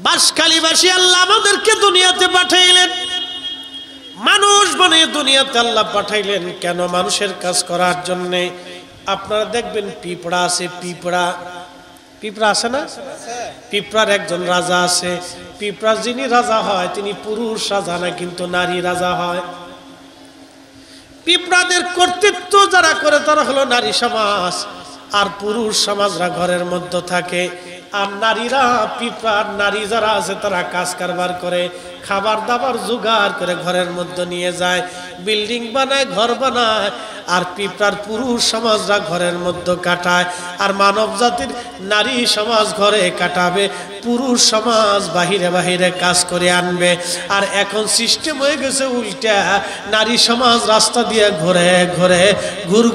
বাঁশখালীবাসী আল্লাহ আমাদেরকে দুনিয়াতে পাঠাইলেন, মানুষ বানিয়ে দুনিয়াতে আল্লাহ পাঠাইলেন কেন? মানুষের কাজ করার জন্য। আপনারা দেখবেন পিঁপড়া আছে, পিঁপড়া আছে না? পিঁপড়ার একজন রাজা আছে। পিঁপড়া যিনি রাজা হয় তিনি পুরুষ রাজা না, কিন্তু নারী রাজা হয়। পিঁপড়াদের কর্তৃত্ব যারা করে তারা হলো নারী সমাজ, আর পুরুষ সমাজরা ঘরের মধ্যে থাকে। আর নারীরা, পিঁপড়ার নারী যারা আছে তারা কাজ কারবার করে, খাবার দাবার জোগাড় করে ঘরের মধ্যে নিয়ে যায়, বিল্ডিং বানায়, ঘর বানায়। আর পিঁপড়ার পুরুষ সমাজরা ঘরের মধ্যে কাটায়। আর মানব জাতির নারী সমাজ ঘরে কাটাবে, পুরুষ সমাজ বাহিরে বাহিরে কাজ করে আনবে। আর এখন সিস্টেম হয়ে গেছে উল্টা, নারী সমাজ রাস্তা দিয়ে ঘুরে ঘুরে ঘুর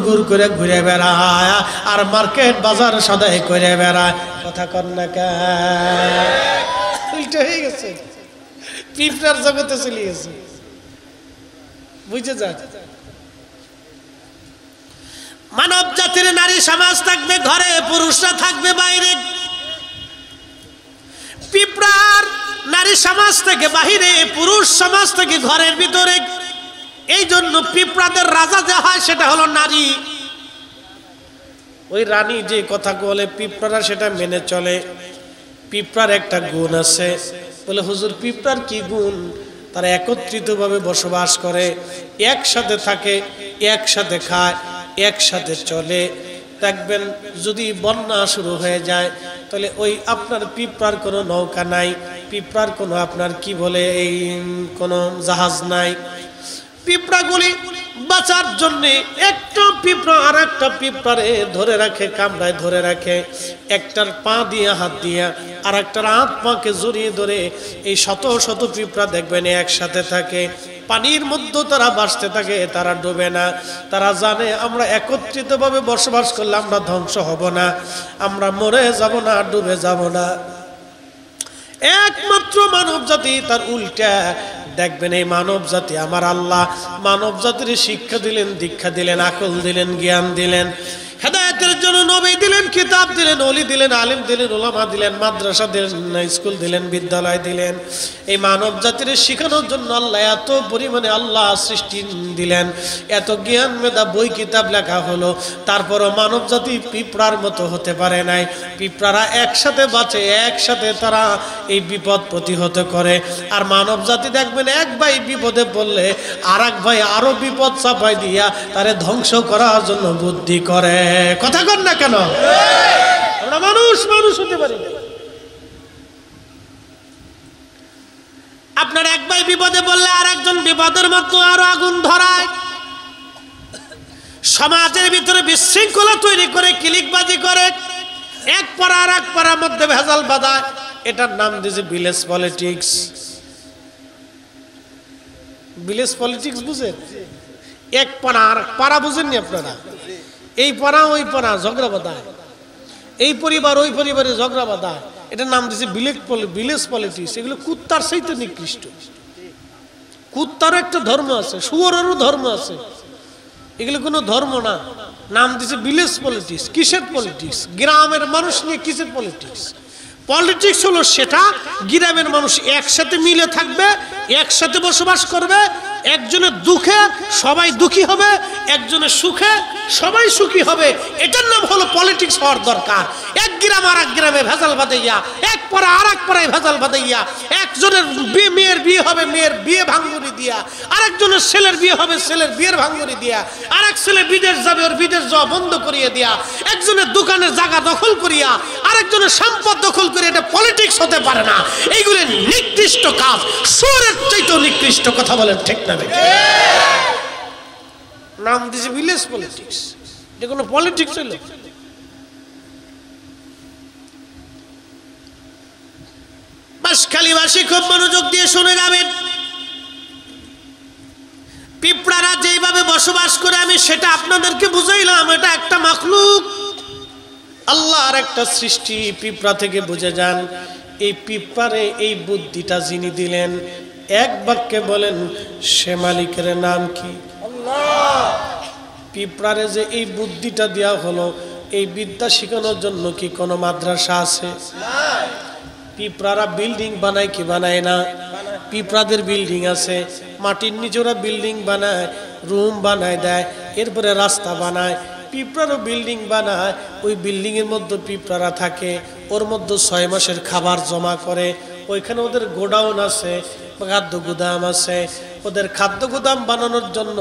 ঘুর করে ঘুরে বেড়ায়, আর মার্কেট বাজার সদাই করে বেড়ায়। কথা কর না কে? উল্টা হয়ে গেছে, পিঁপড়ার জগতে চলে গেছে। বুঝে যা, মানব জাতির নারী সমাজ থাকবে ঘরে, পুরুষরা থাকবে বাইরে। পিঁপড়ার নারী সমাজ থেকে বাহিরে, পুরুষ সমাজ থেকে ঘরের ভিতরে। এই জন্য পিঁপড়াদের রাজা যে হয় সেটা হলো নারী। ওই রানী যে কথা বলে পিঁপড়ারা সেটা মেনে চলে। পিঁপড়ার একটা গুণ আছে, বলে হুজুর পিঁপড়ার কি গুণ? তারা একত্রিত ভাবে বসবাস করে, একসাথে থাকে, একসাথে খায়, একসাথে চলে। দেখবেন যদি বন্যা শুরু হয়ে যায় তাহলে ওই আপনার পিঁপড়ার কোনো নৌকা নাই, পিঁপড়ার কোনো আপনার কি বলে এই কোনো জাহাজ নাই। পিঁপড়াগুলি বাঁচার জন্য একটা পিঁপড়া আর একটা পিঁপড়ারে ধরে রাখে, কামড়ায় ধরে রাখে, একটার পা দিয়ে হাত দিয়ে আর একটার হাত পাকে জড়িয়ে ধরে। এই শত শত পিঁপড়া দেখবেন একসাথে থাকে, পানির মধ্যে তারা বাঁচতে থাকে, তারা ডুবে না। তারা জানে আমরা একত্রিতভাবে বসবাস করলে আমরা ধ্বংস হব না, আমরা মরে যাব না, ডুবে যাব না। একমাত্র মানব জাতি তার উল্টা। দেখবেন এই মানব জাতি, আমার আল্লাহ মানব জাতির শিক্ষা দিলেন, দীক্ষা দিলেন, আকল দিলেন, জ্ঞান দিলেন, হেদায়েতের জন্য নবী দিলেন, কিতাব দিলেন, ওলি দিলেন, আলিম দিলেন, উলামা দিলেন, মাদ্রাসা দিলেন, স্কুল দিলেন, বিদ্যালয় দিলেন। এই মানব জাতির শিখানোর জন্য আল্লাহ এত পরিমাণে আল্লাহ সৃষ্টি দিলেন, এত জ্ঞান মেধা বই কিতাব লেখা হলো। তারপরও মানব জাতি পিঁপড়ার মতো হতে পারে নাই। পিঁপড়ারা একসাথে বাঁচে, একসাথে তারা এই বিপদ প্রতিহত করে। আর মানব জাতি দেখবেন এক ভাই বিপদে পড়লে আর এক ভাই আরো বিপদ চাপাই দিয়া তারে ধ্বংস করার জন্য বুদ্ধি করে। কথা কর না কেন? আমরা মানুষ হতে পারি। আপনার এক ভাই বিপদে বললে আর একজন বিপদের মতো আরো আগুন ধরায়। সমাজের ভিতরে বিশৃঙ্খলা তৈরি করে, ক্লিকবাজি করে, এক পাড়া আর এক পাড়ার মধ্যে ভেজাল বাঁধায়। এটার নাম দিয়েছে ভিলেজ পলিটিক্স। ভিলেজ পলিটিক্স বুঝেন? এক পাড়া আর পাড়া বুঝেননি আপনারা? এই পাড়া ওই পাড়া ঝগড়া বাঁধায়, এই পরিবার ওই পরিবারে ঝগড়া বাঁধায়। এটার নাম দিয়েছে ভিলেজ পলিটিক্স। এগুলো কুত্তার চাইতে নিকৃষ্ট। কুত্তারও একটা ধর্ম আছে, শুয়োরেরও ধর্ম আছে, এগুলো কোনো ধর্ম না। নাম দিয়েছে ভিলেজ পলিটিক্স। কিসের পলিটিক্স? গ্রামের মানুষ নিয়ে কিসের পলিটিক্স? পলিটিক্স হলো সেটা গ্রামের মানুষ একসাথে মিলে থাকবে, একসাথে বসবাস করবে, একজনের দুঃখে সবাই দুঃখী হবে, একজনের সুখে সবাই সুখী হবে। এটার নাম হলো পলিটিক্স হওয়ার দরকার। এক গ্রাম আর এক গ্রামে ভেজাল বাঁধাইয়া, এক পাড়া আর এক পাড়ায় ভেজাল বাঁধাইয়া, একজনের মেয়ের বিয়ে হবে মেয়ের বিয়ে ভাঙ্গুরি দিয়া, আরেকজনের ছেলের বিয়ে হবে ছেলের বিয়ের ভাঙ্গুরি দিয়া, আরেক ছেলে বিদেশ যাবে ওর বিদেশ যাওয়া বন্ধ করিয়ে দিয়া, একজনের দোকানের জায়গা দখল করিয়া আরেকজনের সম্পদ দখল করে। এটা পলিটিক্স হতে পারে না। এইগুলো নিকৃষ্ট কাজ, সুরের চাইতেও নিকৃষ্ট। কথা বলেন ঠিক না? নাম দিয়েছে ভিলেজ পলিটিক্স। এটা কোনো পলিটিক্স হলো? বাঁশখালীবাসী খুব মনোযোগ দিয়ে শুনে যাবেন। পিঁপড়ারা যেভাবে বসবাস করে আমি সেটা আপনাদেরকে বুঝাইলাম। এটা একটা মাখলুক, আল্লাহর একটা সৃষ্টি। পিঁপড়া থেকে বুঝে যান। এই পিঁপড়ারে এই বুদ্ধিটা যিনি দিলেন, এক বাক্যে বলেন সে মালিকের নাম কি? আল্লাহ। পিঁপড়ারে যে এই বুদ্ধিটা দেওয়া হলো, এই বিদ্যা শেখানোর জন্য কি কোনো মাদ্রাসা আছে? পিঁপড়ারা বিল্ডিং বানায় কি বানায় না? পিঁপড়াদের বিল্ডিং আছে, মাটির নিচে ওরা বিল্ডিং বানায়, রুম বানায় দেয়, এরপরে রাস্তা বানায়। পিঁপড়ারও বিল্ডিং বানায়, ওই বিল্ডিংয়ের মধ্যে পিঁপড়ারা থাকে, ওর মধ্যে 6 মাসের খাবার জমা করে। ওইখানে ওদের গোডাউন আছে, খাদ্য গুদাম আছে। ওদের খাদ্য গুদাম বানানোর জন্য,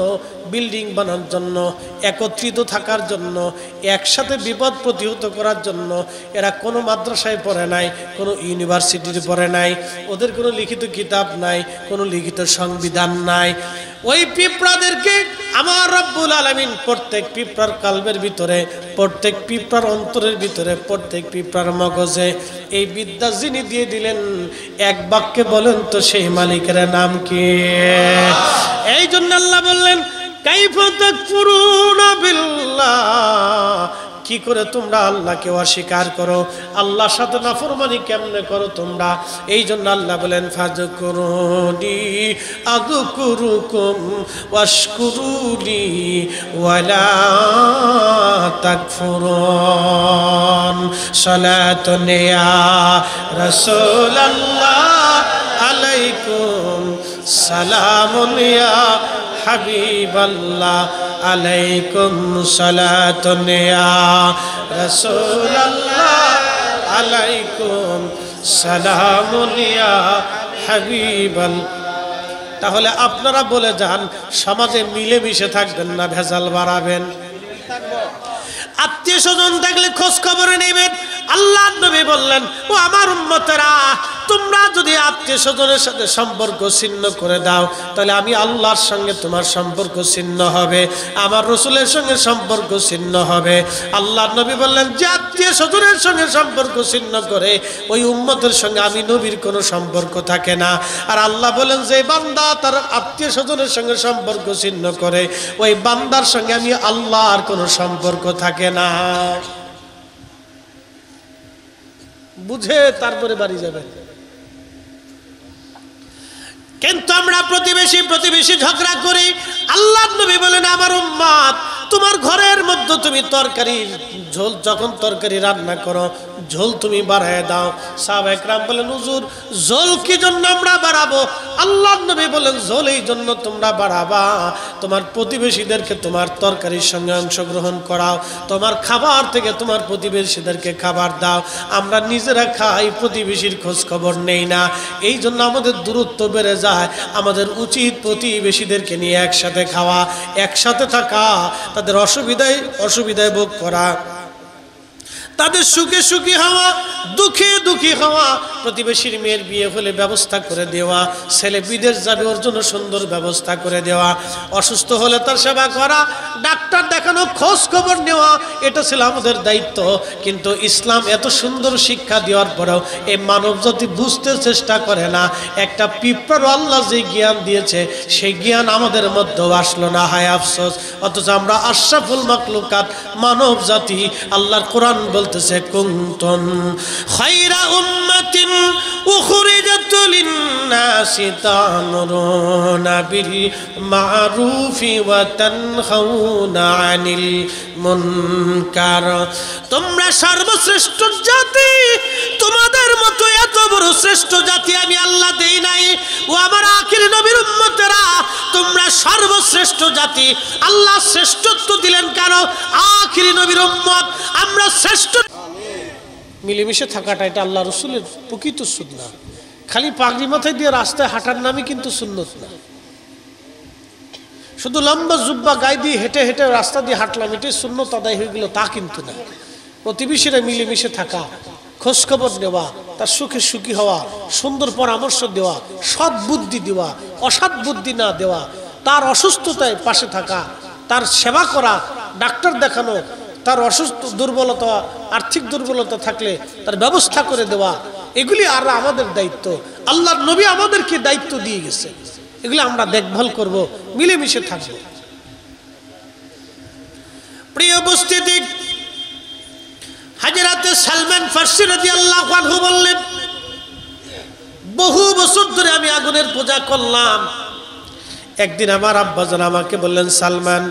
বিল্ডিং বানানোর জন্য, একত্রিত থাকার জন্য, একসাথে বিপদ প্রতিহত করার জন্য এরা কোনো মাদ্রাসায় পড়ে নাই, কোনো ইউনিভার্সিটিতে পড়ে নাই, ওদের কোনো লিখিত কিতাব নাই, কোনো লিখিত সংবিধান নাই। ওই পিঁপড়াদেরকে আমার রব্বুল আলামিন প্রত্যেক পিঁপড়ার কালবের ভিতরে, প্রত্যেক পিঁপড়ার অন্তরের ভিতরে, প্রত্যেক পিঁপড়ার মগজে এই বিদ্যা যিনি দিয়ে দিলেন, এক বাক্যে বলেন তো সেই মালিকের নাম কি? এই জন্য আল্লাহ বললেন কাইফা তাকফুরুনা বিল্লাহ, কি করে তোমরা আল্লাহকে অস্বীকার করো, আল্লাহর সাথে নাফরমানি কেমনে করো তোমরা? এই জন্য আল্লাহ বলেন ফাযকুরুনি আযকুরুকুম ওয়াশকুরুলি ওয়ালা তাকফুরুন। সালাতুন ইয়া রাসূলুল্লাহ আলাইকুম, সালামুন ইয়া হাবিবাল্লাহ আলাইকুম, সালাতুন ইয়া রাসূলুল্লাহ আলাইকুম, সালামুন ইয়া হাবিবাল্লাহ। তাহলে আপনারা বলে যান, সমাজে মিলেমিশে থাকবেন না ভেজাল বাড়াবেন? আত্মীয় স্বজন থাকলে খোঁজ খবর নেবেন। আল্লাহ নবী বললেন, ও আমার উম্মতেরা, তোমরা যদি আত্মীয় স্বজনের সাথে সম্পর্ক ছিন্ন করে দাও, তাহলে আমি আল্লাহর সঙ্গে তোমার সম্পর্ক ছিন্ন হবে, আমার রসুলের সঙ্গে সম্পর্ক ছিন্ন হবে। আল্লাহ নবী বললেন, যে আত্মীয় স্বজনের সঙ্গে সম্পর্ক ছিন্ন করে, ওই উম্মতের সঙ্গে আমি নবীর কোনো সম্পর্ক থাকে না। আর আল্লাহ বলেন, যে বান্দা তার আত্মীয় স্বজনের সঙ্গে সম্পর্ক ছিন্ন করে, ওই বান্দার সঙ্গে আমি আল্লাহর কোনো সম্পর্ক থাকে না। বুঝে তারপরে বাড়ি যাবেন। কিন্তু আমরা প্রতিবেশী ঝগড়া করি। আল্লাহ নবী বলেন, আমার উম্মত, তোমার ঘরের মধ্যে তুমি তরকারির ঝোল, যখন তরকারি রান্না করো, ঝোল তুমি বাড়ায় দাও। সাহাবা একরাম বলেন, হুজুর ঝোল কি জন্য আমরা বাড়াবো? আল্লাহ নবী বলেন, ঝোল এই জন্য তোমরা বাড়াবা, তোমার প্রতিবেশীদেরকে তোমার তরকারির সঙ্গে অংশগ্রহণ করাও, তোমার খাবার থেকে তোমার প্রতিবেশীদেরকে খাবার দাও। আমরা নিজেরা খাই, প্রতিবেশীর খোঁজ খবর নেই না, এই জন্য আমাদের দূরত্ব বেড়ে যায়। আমাদের উচিত প্রতিবেশীদেরকে নিয়ে একসাথে খাওয়া, একসাথে থাকা, তাদের অসুবিধায় ভোগ করা, তাদের সুখে সুখী হওয়া, দুঃখে দুঃখী হওয়া। প্রতিবেশীর মেয়ের বিয়ে হলে ব্যবস্থা করে দেওয়া, ছেলে বিদেশ যাবে ওর জন্য সুন্দর ব্যবস্থা করে দেওয়া, অসুস্থ হলে তার সেবা করা, ডাক্তার দেখানো, খোঁজ খবর নেওয়া, এটা ছিল আমাদের দায়িত্ব। কিন্তু ইসলাম এত সুন্দর শিক্ষা দেওয়ার পরেও এই মানব জাতি বুঝতে চেষ্টা করে না। একটা পিঁপড়ার আল্লাহ যে জ্ঞান দিয়েছে, সেই জ্ঞান আমাদের মধ্যেও আসলো না, হায় আফসোস। অথচ আমরা আশরাফুল মাখলুকাত, মানব জাতি, আল্লাহর কোরআন বলতেছে, কুনতুম খায়রা উম্মাতিন উখরিজাত লিন-নাসি তা'মুরুনা বিল মা'রুফি ওয়া তানহাউনা আনিল মুনকার। তোমরা সর্বশ্রেষ্ঠ জাতি, তোমাদের মতো এত বড় শ্রেষ্ঠ জাতি আমি আল্লাহ দেই নাই। ও আমার আখির নবীর উম্মতেরা, তোমরা সর্বশ্রেষ্ঠ জাতি। আল্লাহ শ্রেষ্ঠত্ব দিলেন কেন? আখির নবীর উম্মত আমরা শ্রেষ্ঠ। মিলেমিশে থাকাটা এটা আল্লাহ রসুলের প্রকৃত সুন্নাত। খালি পাগড়ি মাথায় দিয়ে রাস্তায় হাঁটার নামই কিন্তু সুন্নত না। শুধু লম্বা জুব্বা গায়ে দিয়ে হেঁটে হেঁটে রাস্তা দিয়ে হাঁটলাম, এটাই সুন্নত আদায় হয়ে গেল, তা কিন্তু না। প্রতিবেশীরা মিলেমিশে থাকা, খোঁজখবর নেওয়া, তার সুখে সুখী হওয়া, সুন্দর পরামর্শ দেওয়া, সৎ বুদ্ধি দেওয়া, অসৎ বুদ্ধি না দেওয়া, তার অসুস্থতায় পাশে থাকা, তার সেবা করা, ডাক্তার দেখানো, তার অসুস্থ দুর্বলতা, আর্থিক দুর্বলতা থাকলে তার ব্যবস্থা করে দেওয়া, এগুলি আর আমাদের দায়িত্ব। আল্লাহর নবী আমাদেরকে দায়িত্ব দিয়ে গেছে, এগুলি আমরা দেখভাল করব, মিলেমিশে থাকব। প্রিয় উপস্থিতি, হযরতে সালমান ফারসি রাদিয়াল্লাহু আনহু বললেন, বহু বছর ধরে আমি আগুনের পূজা করলাম। একদিন আমার আব্বাজান আমাকে বললেন, সালমান,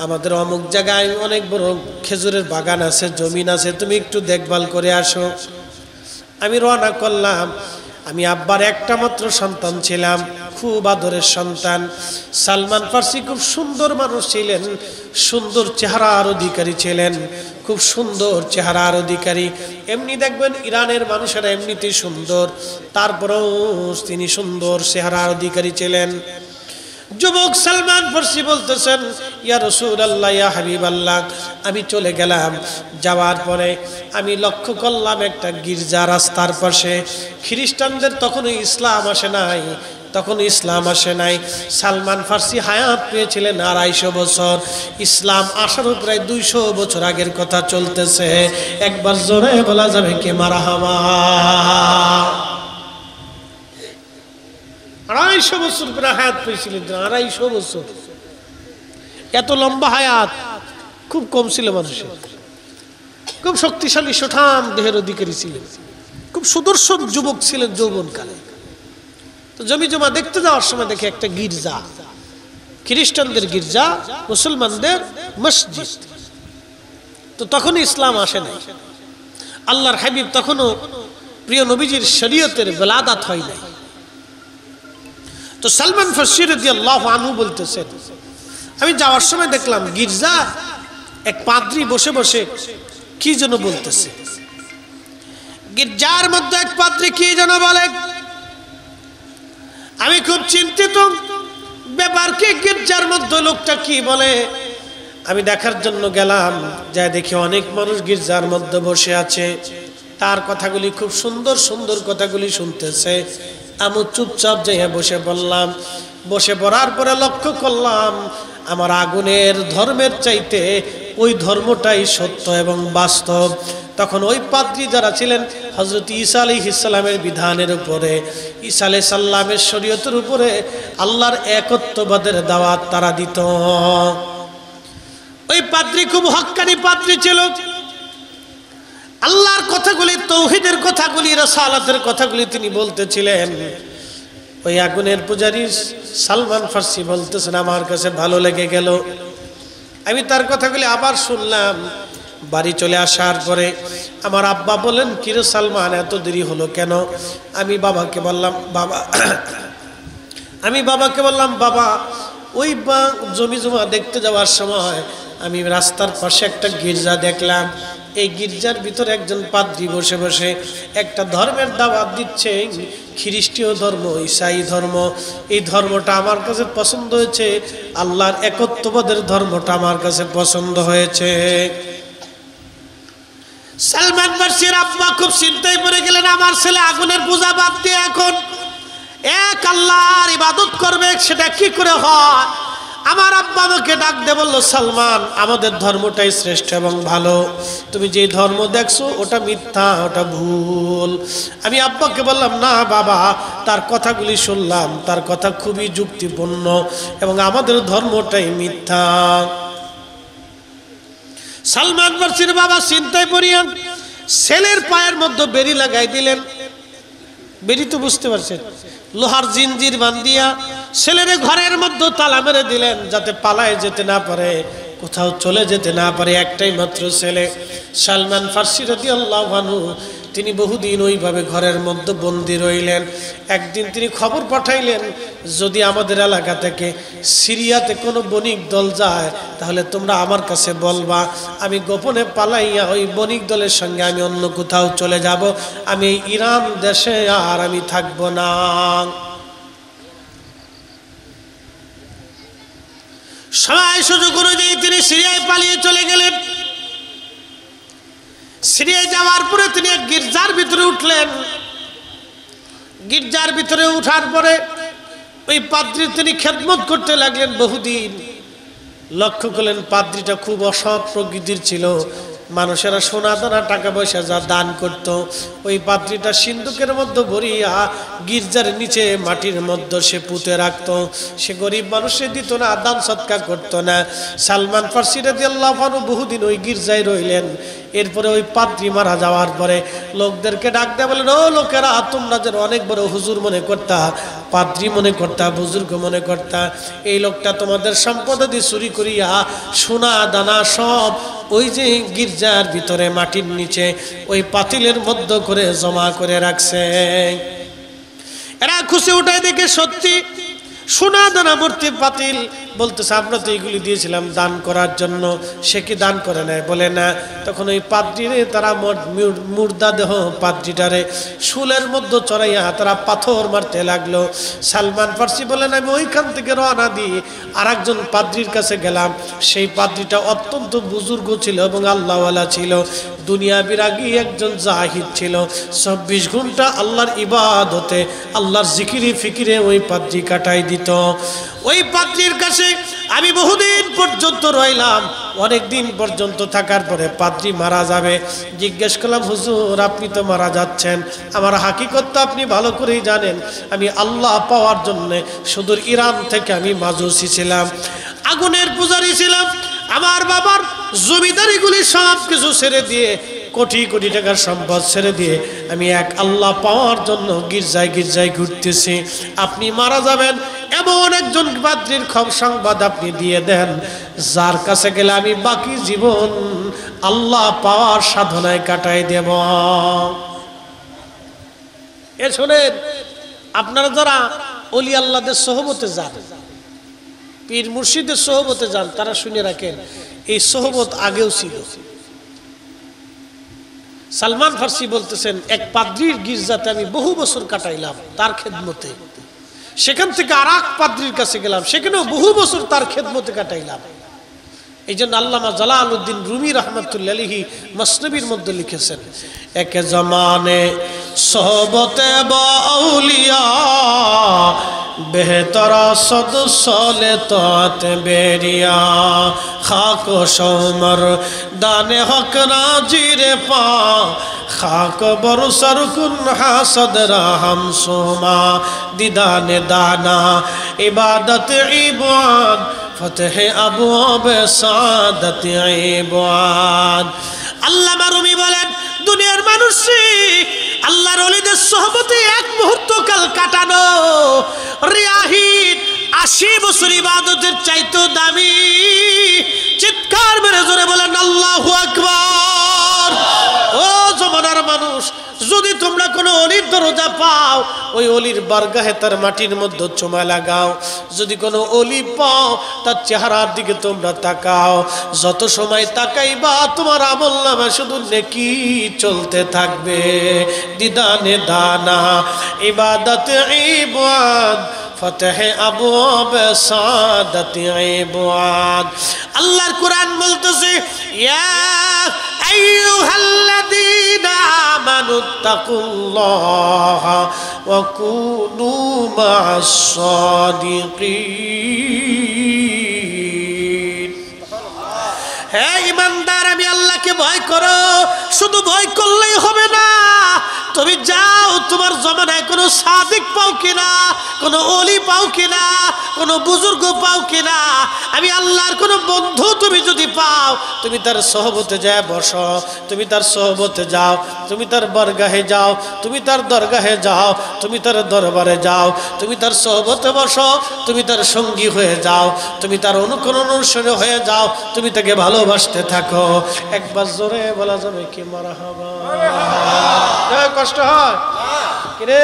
আমাদের অমুক জায়গায় অনেক বড় খেজুরের বাগান আছে, জমিন আছে, তুমি একটু দেখভাল করে আসো। আমি রওনা করলাম। আমি আব্বার একটা মাত্র সন্তান ছিলাম, খুব আদরের সন্তান। সালমান ফার্সি খুব সুন্দর মানুষ ছিলেন, সুন্দর চেহারার অধিকারী ছিলেন, খুব সুন্দর চেহারার অধিকারী। এমনি দেখবেন ইরানের মানুষেরা এমনিতেই সুন্দর, তারপরেও তিনি সুন্দর চেহারার অধিকারী ছিলেন। যুবক সালমান ফার্সি বলতেছেন, ইয়া রাসূলুল্লাহ, ইয়া হাবিবাল্লাহ, আমি চলে গেলাম। যাওয়ার পরে আমি লক্ষ্য করলাম একটা গির্জা রাস্তার পাশে। খ্রিস্টানদের তখনও ইসলাম আসে নাই, তখন ইসলাম আসে নাই। সালমান ফার্সি হায়াত পেয়েছিলেন 250 বছর। ইসলাম আসারও প্রায় 200 বছর আগের কথা চলতেছে। একবার জোরে বলা যাবে কি মারহাবা। 250 বছর করে হায়াত পেয়েছিলেন, 250 বছর। এত লম্বা হায়াত খুব কম ছিল মানুষের। খুব শক্তিশালী সুঠাম দেহের অধিকারী ছিলেন, খুব সুদর্শন যুবক ছিলেন যৌবনকালে। তো জমি জমা দেখতে যাওয়ার সময় দেখে একটা গির্জা, খ্রিস্টানদের গির্জা, মুসলমানদের মসজিদ। তো তখন ইসলাম আসে নাই, আল্লাহর হাবিব তখনও প্রিয় নবীজির শরীয়তের বেলাদাত হয় নাই। তো সালমান ফার্সি রাদিয়াল্লাহু আনহু বলতেছেন, আমি যাওয়ার সময় দেখলাম গির্জা এক পাদ্রী বসে বসে কি যেন বলতেছে। গির্জার মধ্যে এক পাদ্রী কি যেন বলে। আমি খুব চিন্তিত, ব্যাপার কি, গির্জার মধ্যে লোকটা কি বলে। আমি দেখার জন্য গেলাম, যা দেখি অনেক মানুষ গির্জার মধ্যে বসে আছে, তার কথাগুলি খুব সুন্দর সুন্দর কথাগুলি শুনতেছে। আমি চুপচাপ যাইয়া বসে পড়লাম। বসে পড়ার পরে লক্ষ্য করলাম আমার আগুনের ধর্মের চাইতে ওই ধর্মটাই সত্য এবং বাস্তব। তখন ওই পাদ্রী যারা ছিলেন হযরত ঈসা আলাইহিস সালামের বিধানের উপরে, ঈসা আলাইহিস সালামের শরীয়তের উপরে আল্লাহর একত্ববাদের দাওয়াত তারা দিত। ওই পাদ্রী খুব হক্কানি পাদ্রী ছিল। আল্লাহর কথাগুলি, তৌহিদের কথাগুলি, রাসালাতের কথাগুলি তিনি বলতেছিলেন। ওই আগুনের পূজারী সালমান ফার্সি বলতেছেন, আমার কাছে ভালো লেগে গেল। আমি তার কথাগুলি আবার শুনলাম। বাড়ি চলে আসার পরে আমার আব্বা বলেন, কিরে সালমান, এত দেরি হলো কেন? আমি বাবাকে বললাম, বাবা ওই জমি জমা দেখতে যাওয়ার সময় আমি রাস্তার পাশে একটা গির্জা দেখলাম। এই গির্জার ভিতরে একজন পাদ্রী বসে বসে একটা ধর্মের দাওয়াত দিচ্ছে, খ্রিস্টীয় ধর্ম, ঈসাই ধর্ম। এই ধর্মটা আমার কাছে পছন্দ হয়েছে, আল্লাহর একত্ববাদের ধর্মটা আমার কাছে পছন্দ হয়েছে। সালমান ফার্সির আব্বা খুব চিন্তায় পড়ে গেলেন, আমার ছেলে আগুনের পূজা বাদ দিয়ে এখন এক আল্লাহর ইবাদত করবে, সেটা কি করে হয়? আমার আব্বা আমাকে ডাক দিয়ে বলল, সালমান, আমাদের ধর্মটাই শ্রেষ্ঠ এবং ভালো, তুমি যে ধর্ম দেখছো ওটা মিথ্যা, ওটা ভুল। আমি আব্বাকে বললাম, না বাবা, তার কথাগুলি শুনলাম, তার কথা খুবই যুক্তিপূর্ণ এবং আমাদের ধর্মটাই মিথ্যা। সালমান ফার্সির বাবা চিন্তায় পড়িয়া ছেলের পায়ের মধ্যে বেড়ি লাগাই দিলেন। বেড়ি তো বুঝতে পারছেন, লোহার জিনজির বান্ধিয়া ছেলের ঘরের মধ্যে তালা মেরে দিলেন, যাতে পালায় যেতে না পারে, কোথাও চলে যেতে না পারে। একটাই মাত্র ছেলে সালমান ফার্সি রাদিয়াল্লাহু আনহু, তিনি বহুদিন ওইভাবে ঘরের মধ্যে বন্দী রইলেন। একদিন তিনি খবর পাঠাইলেন, যদি আমাদের এলাকা থেকে সিরিয়াতে কোনো বণিক দল যায় তাহলে তোমরা আমার কাছে বলবা, আমি গোপনে পালাইয়া ওই বণিক দলের সঙ্গে আমি অন্য কোথাও চলে যাব, আমি ইরান দেশে আর আমি থাকবো না। সময় সুযোগ অনুযায়ী তিনি সিরিয়ায় পালিয়ে চলে গেলেন। সিরিয়ায় যাওয়ার পরে তিনি এক গির্জার ভিতরে উঠলেন। গির্জার ভিতরে উঠার পরে ওই পাদ্রী তিনি খেদমত করতে লাগলেন বহুদিন। লক্ষ্য করলেন পাদ্রীটা খুব অসৎ প্রকৃতির ছিল। মানুষেরা সোনা দানা টাকা পয়সা যা দান করত, ওই পাদ্রীটা সিন্ধুকের মধ্যে ভরিয়া গির্জার নিচে মাটির মধ্যে সে পুঁতে রাখতো। সে গরিব মানুষে দিত না, দান সৎকার করতো না। সালমান ফার্সি রাদিয়াল্লাহু আনহু বহুদিন ওই গির্জায় রইলেন। এরপরে ওই পাদ্রী মারা যাওয়ার পরে লোকদেরকে ডাক দেয়া বলেন, ও লোকেরা, তোমরা যেন অনেক বড় হুজুর মনে করতা, পাদ্রী মনে করতা, বুজুর্গ মনে করতা। এই লোকটা তোমাদের সম্পদাদি চুরি করিয়া সোনা দানা সব ওই যে গির্জার ভিতরে মাটির নিচে ওই পাতিলের মধ্যে করে জমা করে রাখছে। এরা খুশি উঠায় দেখে সত্যি সোনা দানা ভর্তি পাতিল। বলতেছে আমরা তো এইগুলি দিয়েছিলাম দান করার জন্য, সে কি দান করে নাই? বলে না। তখন ওই পাদ্রীরে তারা মুর্দা দেহ পাদ্রীটারে শুলের মধ্যে চড়াইয়া তারা পাথর মারতে লাগলো। সালমান ফার্সি বলেন আমি ওইখান থেকে রওনা দিই আর একজন পাদ্রীর কাছে গেলাম। সেই পাদ্রীটা অত্যন্ত বুজুর্গ ছিল এবং আল্লাহওয়ালা ছিল, দুনিয়া বিরাগী একজন জাহিদ ছিল। 24 ঘন্টা আল্লাহর ইবাদতে আল্লাহর জিকিরে ফিকিরে ওই পাদ্রী কাটাই দিত। ওই পাদ্রীর কাছে আমি বহুদিন পর্যন্ত রইলাম। অনেক দিন পর্যন্ত থাকার পরে পাদ্রী মারা যাবে। জিজ্ঞেস করলাম হুজুর আপনি তো মারা যাচ্ছেন, আমার হাকিকতটা আপনি ভালো করেই জানেন। আমি আল্লাহ পাওয়ার জন্য সুদূর ইরান থেকে আমি মাজুসি ছিলাম, আগুনের পূজারী ছিলাম। আমার বাবার জমিদারিগুলি সব কিছু ছেড়ে দিয়ে কোটি কোটি টাকার সম্পদ ছেড়ে দিয়ে আমি এক আল্লাহ পাওয়ার জন্য গির্জায় গির্জায় ঘুরতেছি। আপনি মারা যাবেন এমন একজন পাদ্রীর সংবাদ আপনি দিয়ে দেন, যার কাছে গেলে আমি বাকি জীবন আল্লাহ পাওয়ার সাধনায় কাটাই দেব। এ শোনেন, আপনারা যারা ওলি আল্লাহদের সোহবতে যান, পীর মুর্শিদের সোহবতে যান, তারা শুনে রাখেন এই সোহবত আগেও ছিল। সালমান ফার্সি বলতেছেন এক পাদ্রীর গির্জাতে আমি বহু বছর কাটাইলাম তার খেদমতে। সেখান থেকে আর এক পাদ্রীর কাছে গেলাম, সেখানেও বহু বছর তার খেদমতে কাটাইলাম। এই জন্য আল্লামা জালালউদ্দিন রুমি রহমতুল্লাহ আলাইহি মসনবির মধ্যে লিখেছেন, এক জমানে সোহবতে বাউলিয়া বেহতর সদ সলে তাত বেরিয়া খাক সমর দানে হক রাজিরে পা খাক বরসর কুন হাসদ রাহম সোমা দিদানে দানা ইবাদত ইবাদ ফতহ আবওয়াব সাদত ইবাদ। আল্লামা রুমি বলেন দুনিয়ার মানুষ আল্লাহর ওলিদের সোহবতে এক মুহূর্ত কাল কাটানো রিয়াহিদ 80 বছর ইবাদতের চাইতো দামি। চিৎকার মেরে জোরে বলেন আল্লাহু আকবার। ও জমানার মানুষ, যদি তোমরা কোনো অলির দরজা পাও ওই অলির বারগাহে তার মাটির মধ্যে চুমা লাগাও। যদি কোনো অলি পাও তার চেহারার দিকে তোমরা তাকাও। যত সময় তাকাইবা তোমার আমলনামা শুধু নেকি চলতে থাকবে। দিদানে দানা ইবাদত ইবাদ ফতহ আবওয়াব সাদত ইবাদ। আল্লাহর কোরআন বলতেছে ইয়া আইয়ুহাল্লাযীনা আমানুত্তাকুল্লাহা ওয়া কুনু মা'আস সাদিকিন। হে ঈমানদার, আমি আল্লাহকে ভয় করো। শুধু ভয় করলেই হবে না, তুমি যাও তোমার জমানায় কোনো সাদিক পাও কিনা, কোনো ওলি পাও কিনা, কোনো বুজুর্গ পাও কিনা। আমি আল্লাহর কোনো বন্ধু তুমি যদি পাও তুমি তার সোহবতে যায় বসো, তুমি তার সোহবতে যাও, তুমি তার বরগাহে যাও, তুমি তার দরগাহে যাও, তুমি তার দরবারে যাও, তুমি তার সোহবতে বসো, তুমি তার সঙ্গী হয়ে যাও, তুমি তার অনুকরণ অনুসরণ হয়ে যাও, তুমি তাকে ভালোবাসতে থাকো। একবার জোরে বলা যাবে কি মারহাবা? কষ্ট হয় কিরে?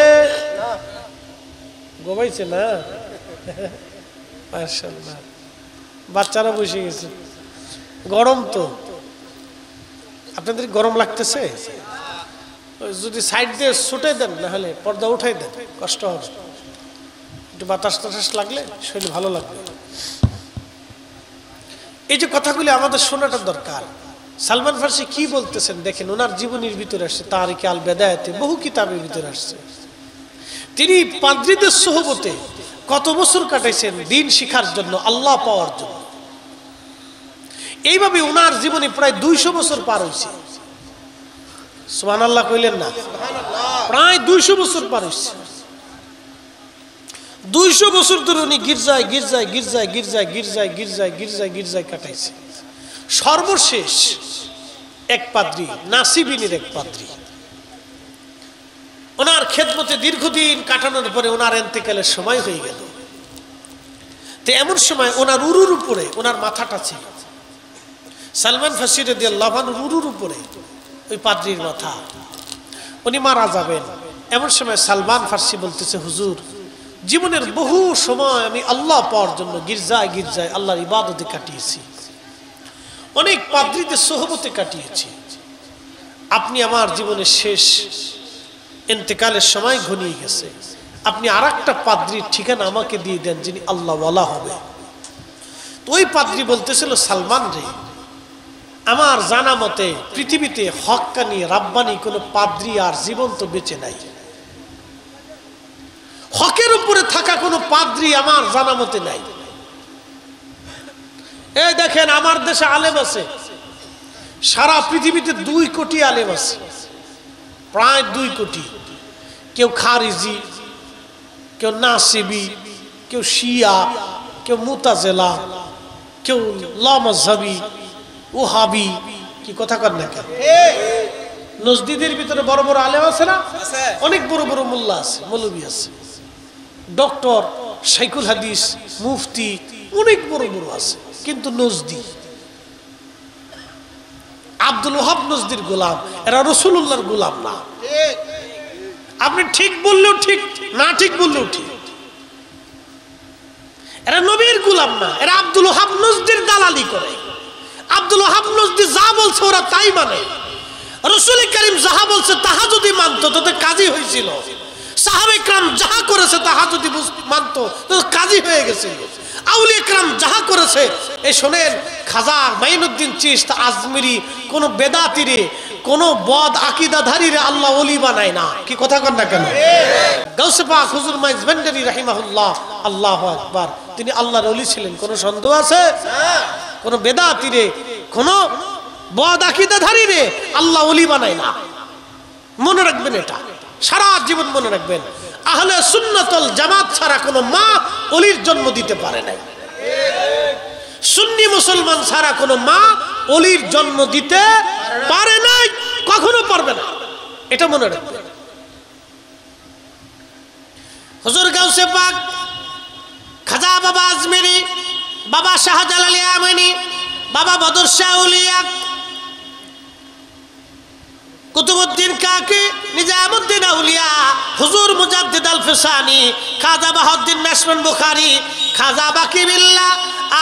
ঘুমাইছে না? মাশাআল্লাহ, বাচ্চারা বসে গেছে। গরম তো, আপনাদের গরম লাগতেছে? যদি সাইড দিয়ে ছুটে দেন, না হলে পর্দা উঠাই দেন, কষ্ট হবে। একটু বাতাস টাতাস লাগলে শরীর ভালো লাগবে। এই যে কথাগুলি আমাদের শোনাটা দরকার। সালমান ফার্সি কি বলতেছেন দেখেন, ওনার জীবনীর ভিতরে আসছে, তারিকে আল বেদায়াতে, বহু কিতাবের ভিতরে আসছে। তিনি পাদ্রীদের সোহবতে কত বছর কাটাইছেন দিন শিখার জন্য, আল্লাহ পাওয়ার জন্য। এইভাবে ওনার জীবনে প্রায় 200 বছর পার হয়েছে। সুবহানাল্লাহ কইলেন না? প্রায় 200 বছর পার হয়েছে। 200 বছর ধরে উনি গির্জায় গির্জায় গির্জায় গির্জায় গির্জায় গির্জায় গির্জায় গির্জায় কাটাইছে। সর্বশেষ এক পাদ্রী, নাসিবিনের এক পাদ্রী, ওনার খেদমতে দীর্ঘদিন কাটানোর পরে ওনার ইন্তেকালের সময় হয়ে গেল। তো এমন সময় ওনার উরুর উপরে ওনার মাথাটা ছিল, সালমান ফার্সি রাদিয়াল্লাহু আনহুর উরুর উপরে ওই পাদ্রীর মাথা। উনি মারা যাবেন, এমন সময় সালমান ফার্সি বলতেছে, হুজুর জীবনের বহু সময় আমি আল্লাহ পাওয়ার জন্য গির্জায় গির্জায় আল্লাহর ইবাদতে কাটিয়েছি, অনেক পাদ্রীদের সোহবতে কাটিয়েছি। আপনি আমার জীবনের শেষ ইন্তেকালের সময় ঘনিয়ে গেছে, আপনি আর একটা পাদ্রীর ঠিকানা আমাকে দিয়ে দেন যিনি আল্লাহ ওয়ালা হবে। তো ওই পাদ্রী বলতেছিল, সালমান রে, আমার জানা মতে পৃথিবীতে হক্কানি রাব্বানি কোনো পাদ্রী আর জীবন্ত বেঁচে নাই। হকের উপরে থাকা কোনো পাদ্রী আমার জানা মতে নাই। এই দেখেন আমার দেশে আলেম আছে, সারা পৃথিবীতে 2 কোটি আলেম আছে, প্রায় 2 কোটি। কেউ খারিজি, কেউ নাসিবি, কেউ শিয়া, কেউ মুতাজিলা, কেউ লামাযহাবি, ওহাবি। কি কথা কর না কেন? নজদিদের ভিতরে বড় বড় আলেম আছে না? অনেক বড় বড় মোল্লা আছে, মৌলবি আছে, ডক্টর, শাইখুল হাদিস, মুফতি, অনেক বড় বড় আছে। কিন্তু নজদি, আব্দুল ওহাব নজদির গোলাম, এরা রাসূলুল্লাহর গোলাম না। আপনি ঠিক বললেও ঠিক, না ঠিক বললেও ঠিক। এরা নবীর গোলাম না, এরা আব্দুল ওহাব নজদির দালালি করে। আব্দুল ওহাব নজদি যা বলছে ওরা তাই মানে। রাসূল করিম যাহা বলছে তাহা যদি মানতো তো কাজী হয়েছিল। সাহাবে کرام যাহা করেছে তাহা যদি মানতো তো কাজী হয়ে গেছে। আউলিয়া کرام যাহা করেছে, এই শোনেন, খাজা মাইনুদ্দিন চিশত আজমিরি কোন বেদাতিরে, কোন বদ আকীদাধারীরে আল্লাহ ওলি বানায় না। কি কথা কন না কেন? গাউসে পাক হুজুর মাইজ ভান্ডারী রাহিমাহুল্লাহ, আল্লাহু আকবার, তিনি আল্লাহর ওলি ছিলেন, কোন সন্দেহ আছে? কোন বেদাতিরে, কোন বদ আকীদাধারীরে আল্লাহ ওলি বানায় না। মনে রাখবেন, এটা সারা জীবন মনে রাখবেন। আহলে সুন্নাতুল জামাত ছাড়া কোনো মা ওলির জন্ম দিতে পারে নাই। সুন্নি মুসলমান ছাড়া কোনো মা ওলির জন্ম দিতে পারে নাই, কখনো পারবে না, এটা মনে রাখবেন। হুজুর গাউসে পাক খাজা বাবা আজমেরি, বাবা শাহজালাল ইয়ামানি, বাবা বদর শাহ আউলিয়া, কুতুবউদ্দিন কাকি, নিজামউদ্দিন আউলিয়া, হুজুর মুজাদ্দিদ আল ফিসানি, খাজা বাহাউদ্দিন নাশবন বুখারী, খাজা বাকি বিল্লাহ,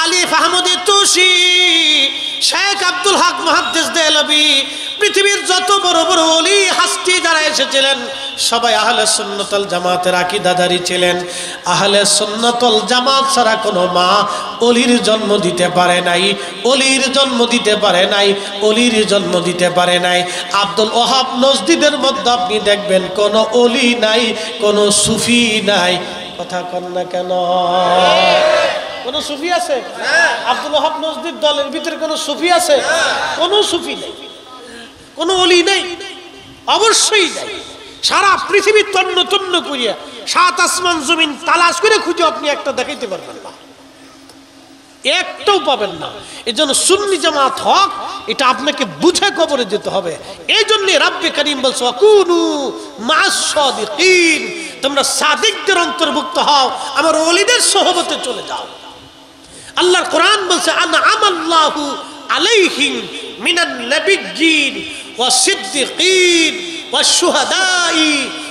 আলী ফাহমুদি তুসি, শেখ আব্দুল হক মুহাদ্দিস দেহলভী, পৃথিবীর যত বড় বড় ওলি হাস্তি যারা এসেছিলেন সবাই আহলে সুন্নাতুল জামাতের আকীদাধারী ছিলেন। আহলে সুন্নাতুল জামাত ছাড়া কোনো মা ওলির জন্ম দিতে পারে নাই, ওলির জন্ম দিতে পারে নাই, ওলির জন্ম দিতে পারে নাই। আব্দুল ওহাব নজদিদের মধ্যে আপনি দেখবেন কোনো ওলি নাই, কোনো সুফি নাই। কথা কন না কেন? কোন সুফি আছে? আব্দুল ওহাব নজদির দলের ভিতরে কোন সুফি আছে? কোন সুফি নেই, কোন ওলি নেই, অবশ্যই নাই। সারা পৃথিবী তন্ন তন্ন করিয়া 7 আসমান জমিন তালাশ করে খুঁজে আপনি একটা দেখাইতে পারবেন না, একটাও পাবেন না। এজন্য সুন্নি জামাত হক, এটা আপনাকে বুঝে কবরে যেতে হবে। এই জন্য রাব্বে কারীম বলছে, ওয়াকুনু মা'আস সাদিকিন, তোমরা সাদিকদের অন্তর্ভুক্ত হও, আমার ওলিদের সোহবতে চলে যাও। আল্লাহর কোরআন বলছে, আনআমাল্লাহু আলাইহিম মিনান নাবিয়্যিন ওয়াস সিদ্দিকিন ওয়াস শুহাদাই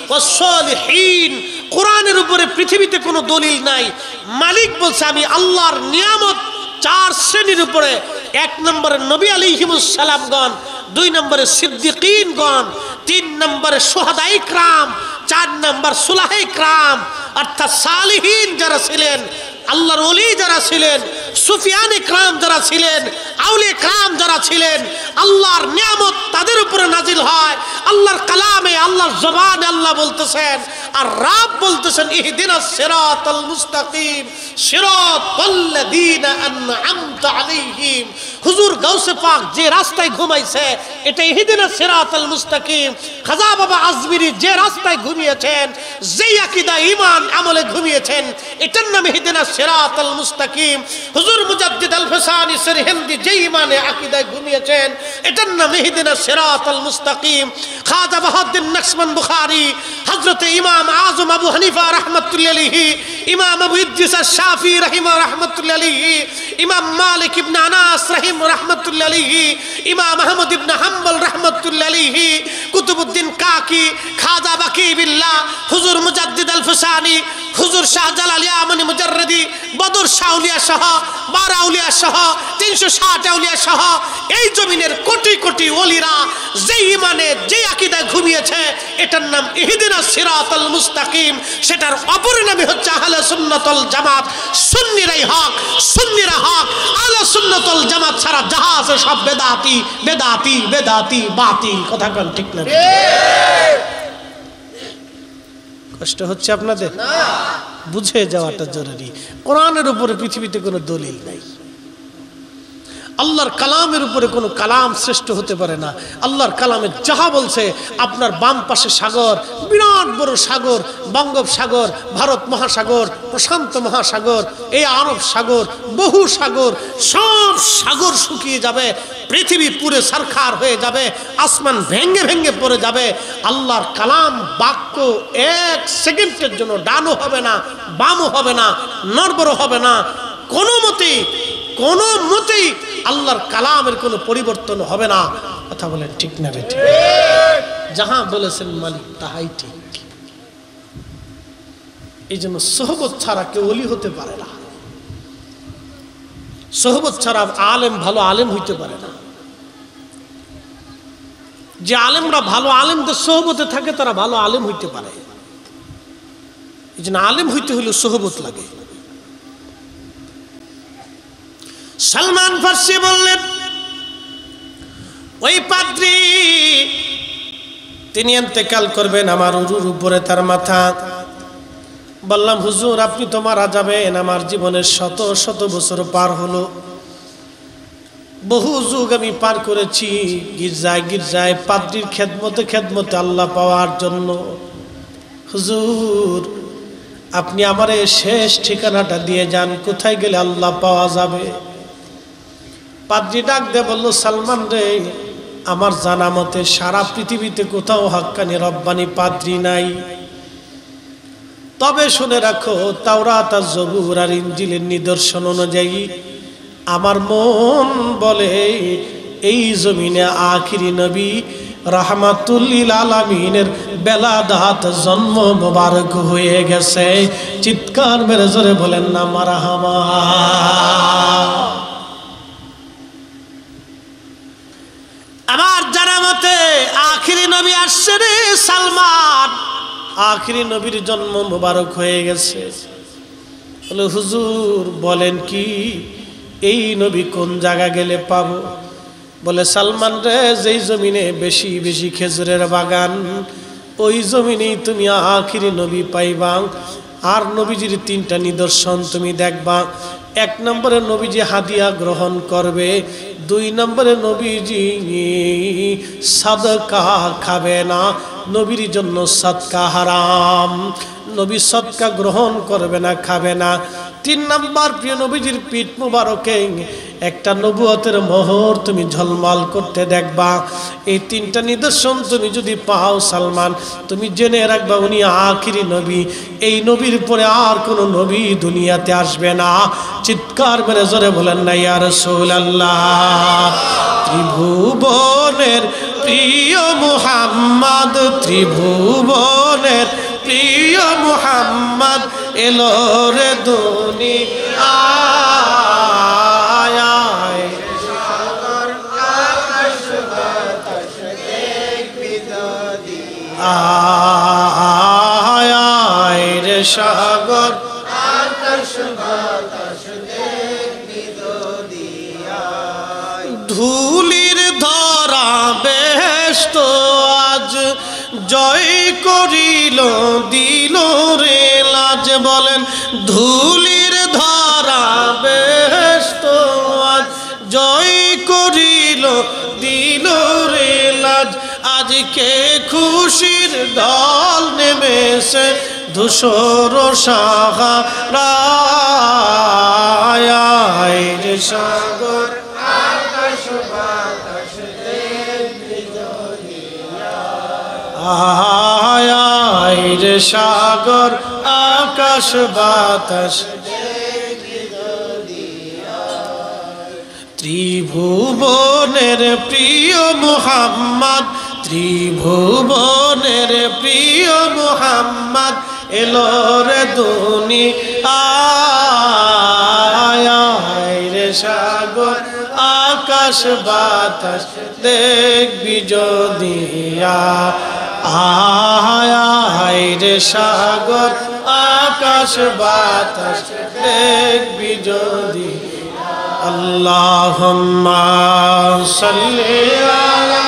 ওয়াস সালিহিন। কোরআনের উপরে পৃথিবীতে কোনো দলিল নাই। মালিক বলছে, আমি আল্লাহর নিয়ামত 4 শ্রেণীর উপরে, 1 নম্বরে নবী আলাইহিমুস সালামগণ, 2 নম্বরে সিদ্দিকিনগণ, 3 নম্বরে শুহাদায়ে کرام, 4 নম্বর সুলাহে کرام, অর্থাৎ সালিহিন যারা ছিলেন, আল্লাহর ওলি যারা ছিলেন, সুফিয়ানে کرام যারা ছিলেন, আউলিয়া کرام যারা ছিলেন, আল্লাহর নিয়ামত তাদের উপরে নাজিল হয়। আল্লাহর কালামে, আল্লাহর জবানে আল্লাহ বলতেছেন, আর রাব বলতেছেন, ইহদিনাস সিরাতাল মুস্তাকিম সিরাতাল্লাযীনা আন'আমতা আলাইহিম। হুজুর গাউসে পাক যে রাস্তায় ঘুমাইছে এটা ইহদিনাস সিরাতাল মুস্তাকিম। খাজা বাবা আজমিরি যে রাস্তায় ঘুমিয়েছেন, যেই আকীদা ঈমান আমলে ঘুমিয়েছেন, এটার নাম ইহদিনাস সিরাতাল মুস্তাকিম। হুজুর মুজাদ্দিদ আল ফিসানি সিরহিন্দি যে ঈমানে আকীদায় ঘুমিয়েছেন, এটার নাম ইহদিনাস সিরাতাল মুস্তাকিম। খাজা বাহাউদ্দিন নাশবন বুখারী, হযরত হযরত ইমাম আযম আবু হানিফা রাহমাতুল্লাহি আলাইহি, ইমাম আবু ইদ্রিস আশ-শাফি রাহমাতুল্লাহি আলাইহি, ইমাম মালিক ইবনে আনাস রাহমাতুল্লাহি আলাইহি, ইমাম আহমদ ইবনে হাম্বল রাহমাতুল্লাহি আলাইহি, কুতুবউদ্দিন কাকি, খাজা বাকি বিল্লাহ, হুজুর মুজাদ্দিদ আল-ফুসানি, হুজুর শাহজালাল ইয়ামানি মুজাররদি, বদর শাউলিয়া সহ, বারাউলিয়া সহ, 360 আউলিয়া সহ এই জমিনের কোটি কোটি ওলিরা যে ইমানে যে আকীদায় ঘুমিয়েছে, এটার নাম ইহদিনাস সিরাতাল মুস্তাকিম। সেটার অপর নামই হচ্ছে আহলে সুন্নাত ওয়াল জামাত। সুন্নিরাই হক, সুন্নিরা হক। আহলে সুন্নাত ওয়াল জামাত ছাড়া যাহা আছে সব বেদাতি বেদাতি বেদাতি বাতিল। কথা কোন ঠিক না? কষ্ট হচ্ছে আপনাদের? বুঝে যাওয়াটা জরুরি। কোরআনের উপরে পৃথিবীতে কোনো দলিল নাই। আল্লাহর কালামের উপরে কোনো কালাম শ্রেষ্ঠ হতে পারে না। আল্লাহর কালামে যাহা বলছে, আপনার বাম পাশে সাগর, বিরাট বড় সাগর, বঙ্গোপসাগর, ভারত মহাসাগর, প্রশান্ত মহাসাগর, এই আরব সাগর, বহু সাগর, সব সাগর শুকিয়ে যাবে, পৃথিবী পুরে সারখার হয়ে যাবে, আসমান ভেঙ্গে ভেঙ্গে পড়ে যাবে। আল্লাহর কালাম বাক্য এক সেকেন্ডের জন্য ডানও হবে না, বামও হবে না, নড়বড় হবে না। কোনো মতেই আল্লাহর কালামের কোনো পরিবর্তন হবে না। কথা বলেন ঠিক না বেঠিক? যাহা বলেছেন মালিক তাহাই ঠিক। এই জন্য সোহবত ছাড়া কেউ ওলি হতে পারে না। সোহবত ছাড়া আলেম ভালো আলেম হইতে পারে না। যে আলেমরা ভালো আলেমদের সোহবতে থাকে তারা ভালো আলেম হইতে পারে। এই জন্য আলেম হইতে হলে সোহবত লাগে। সালমান ফার্সি বললেন, ওই পাদ্রী তিনি ইন্তেকাল করবেন, আমার উরুর উপরে তার মাথা। বললাম, হুজুর আপনি তো মারা যাবেন, আমার জীবনের শত শত বছর পার হলো, বহু যুগ আমি পার করেছি গির্জায় গির্জায় পাদ্রীর খেদমতে আল্লাহ পাওয়ার জন্য। হুজুর আপনি আমারে শেষ ঠিকানাটা দিয়ে যান, কোথায় গেলে আল্লাহ পাওয়া যাবে? পাদ্রী ডাক দিয়ে বলল, সালমান রে, আমার জানা মতে সারা পৃথিবীতে কোথাও হাক্কানি রব্বানি পাদ্রী নাই। তবে শুনে রাখো, তাওরাত আর জবুর আর ইনজিলের নিদর্শন অনুযায়ী আমার মন বলে এই জমিনে আখিরি নবী রাহমাতুল লিল আলামিনের বেলাদাত জন্ম মোবারক হয়ে গেছে। চিৎকার মেরে জোরে বলেন না মারহাবা। আমার জানা মতে আখিরি নবী আসছে রে সালমান, আখিরি নবীর জন্ম মোবারক হয়ে গেছে। বলে, হুজুর বলেন কি, এই নবী কোন জায়গা গেলে পাবো? বলে, সালমান রে, যেই জমিনে বেশি বেশি খেজুরের বাগান, ওই জমিনেই তুমি আখিরি নবী পাইবা। আর নবীজির 3টা নিদর্শন তুমি দেখবা। 1 নম্বরে নবীজি হাদিয়া গ্রহণ করবে, 2 নম্বরে নবীজি সাদকা খাবে না, নবীর জন্য সদকা হারাম, নবী সদকা গ্রহণ করবে না, খাবে না। 3 নম্বর, প্রিয় নবীজির পিঠ মুবারকে একটা নবুয়তের মোহর তুমি ঝলমল করতে দেখবা। এই 3টা নিদর্শন তুমি যদি পাও সালমান, তুমি জেনে রাখবা উনি আখিরি নবী। এই নবীর পরে আর কোনো নবী দুনিয়াতে আসবে না। চিৎকার মেরে জোরে বলেন না ইয়া রাসূলুল্লাহ। ত্রিভুবনের প্রিয় মুহাম্মদ, ত্রিভুবনের প্রিয় মুহাম্মদ এলো রে দুনিয়ায়। আয় রে সাগর, ধুলির ধরা বেহেশত আজ জয় করিল দিল রে লাজ। বলেন, ধুলির ধরা বেহেশত আজ জয় করিল দিল রে লাজ। আজকে খুশির ঢল নেমেছে ধূসর সাহারায় রে সাগর, আয় রে সাগর আকাশ বাতাস ত্রিভুবনের প্রিয় মুহাম্মদ, ত্রিভুবনের প্রিয় মুহাম্মদ এলো রে দুনিয়ায় রে সাগর আকাশ বাতাস দেখবি যদি আয় রে সাগর আকাশ বাতাস দেখবি যদি। আল্লাহুম্মা সাল্লি আলা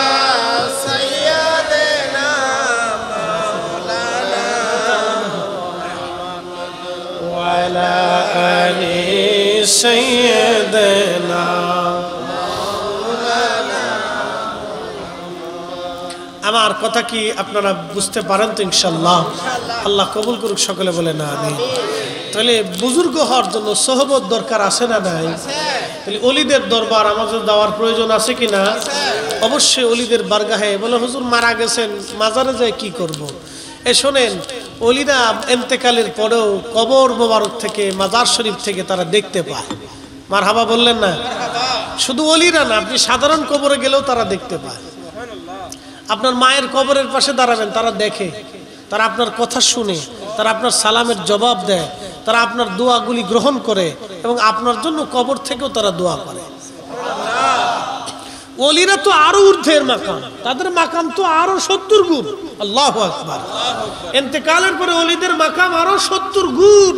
সাইয়্যিদিনা মাওলানা ওয়া আলা আলি সাইয়্যিদিনা মাওলানা। আমার কথা কি আপনারা বুঝতে পারেন তো? ইনশাআল্লাহ আল্লাহ কবুল করুক, সকলে বলেন আমিন। তাহলে বুজুর্গ হওয়ার জন্য সোহবত দরকার আছে না নাই? তাহলে অলিদের দরবার আমাদের দেওয়ার প্রয়োজন আছে কি না? অবশ্যই অলিদের বারগাহে। বলে হুজুর মারা গেছেন, মাজারে যায় কি করব? শোনেন, অলিরা ইন্তেকালের পরেও কবর মোবারক থেকে, মাজার শরীফ থেকে তারা দেখতে পায়। মারহাবা বললেন না? শুধু অলিরা না, আপনি সাধারণ কবরে গেলেও তারা দেখতে পায়। আপনার মায়ের কবরের পাশে দাঁড়াবেন, তারা দেখে, তারা আপনার কথা শুনে, তারা আপনার সালামের জবাব দেয়, তারা আপনার দোয়াগুলি গ্রহণ করে এবং আপনার জন্য কবর থেকেও তারা দোয়া করে। ওলিরা তো আরো ঊর্ধ্বের মাকাম, তাদের মাকাম তো আরো 70 গুণ। আল্লাহু আকবার। ইন্তেকালের পরে ওলিদের মাকাম আরো 70 গুণ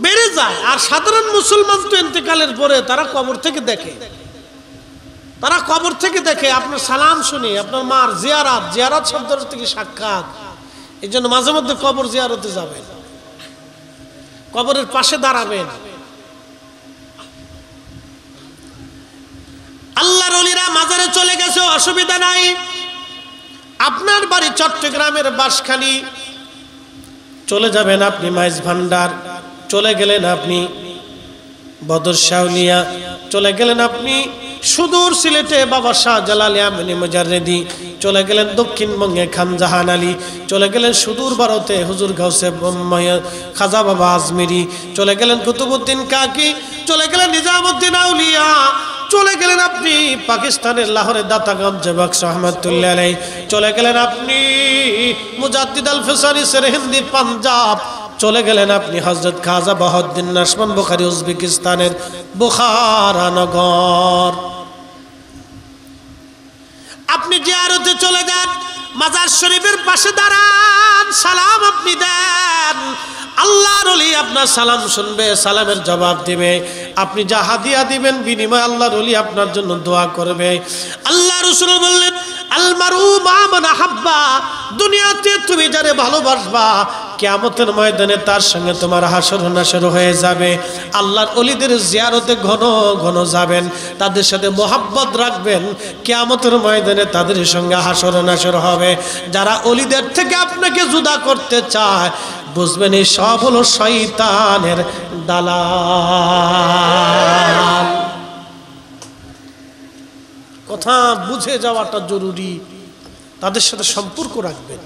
বেড়ে যায়। আর সাধারণ মুসলমান তো ইন্তেকালের পরে তারা কবর থেকে দেখে, তারা কবর থেকে দেখে, আপনার সালাম শুনে, আপনার মার জিয়ারাত, জিয়ারাত শব্দের থেকে সাক্ষাৎ। এই জন্য মাঝে মধ্যে কবর জিয়ারতে যাবেন, কবরের পাশে দাঁড়াবেন। আল্লাহর ওলিরা মাজারে চলে গেছে, অসুবিধা নাই। আপনার বাড়ি চট্টগ্রামের বাঁশখালী, চলে যাবেন আপনি মাইজ ভান্ডার, চলে গেলেন আপনি বদর শাওলিয়া, চলে গেলেন আপনি সুদূর সিলেটে বাবা শাহ জালাল আমিনী মুজাররিদি, চলে গেলেন দক্ষিণবঙ্গে খান জাহান আলী, চলে গেলেন সুদূর ভারতে হুজুর গাউসে খাজা বাবা আজমিরি, চলে গেলেন কুতুবউদ্দিন কাকি, চলে গেলেন নিজামউদ্দিন আউলিয়া, চলে গেলেন আপনি পাকিস্তানের লাহোরে দাতাগঞ্জে বখশ রহমাতুল্লাহ আলাইহি, চলে গেলেন আপনি মুজাদ্দিদ আল ফিসারি সেরহিন্দি পাঞ্জাব, চলে গেলেন আপনি হযরত খাজা বাহাউদ্দিন নাশবন্দ বুখারী উজবেকিস্তানের বুখারা নগর। আপনি জিয়ারতে চলে যান, মাজার শরীফের পাশে দাঁড়ান, সালাম আপনি দেন, আল্লাহর ওলি আপনার সালাম শুনবে, সালামের জবাব দিবে। আপনি যা হাদিয়া দিবেন বিনিময়ে আল্লাহর ওলি আপনার জন্য দোয়া করবে। আল্লাহ রাসূল বললেন, আল মারউ মা মান আহাব্বা, দুনিয়াতে তুমি যারে ভালোবাসবা কিয়ামতের ময়দানে তার সঙ্গে তোমার হাসর নাসর হয়ে যাবে। আল্লাহর ওলিদের জিয়ারতে ঘন ঘন যাবেন, তাদের সাথে মোহাব্বত রাখবেন, কিয়ামতের ময়দানে তাদের সঙ্গে হাসর নাসর হবে। যারা ওলিদের থেকে আপনাকে জুদা করতে চায়, বুঝবেন এই সব হলো শয়তানের দালাল। কথা বুঝে যাওয়াটা জরুরি। তাদের সাথে সম্পর্ক রাখবেন।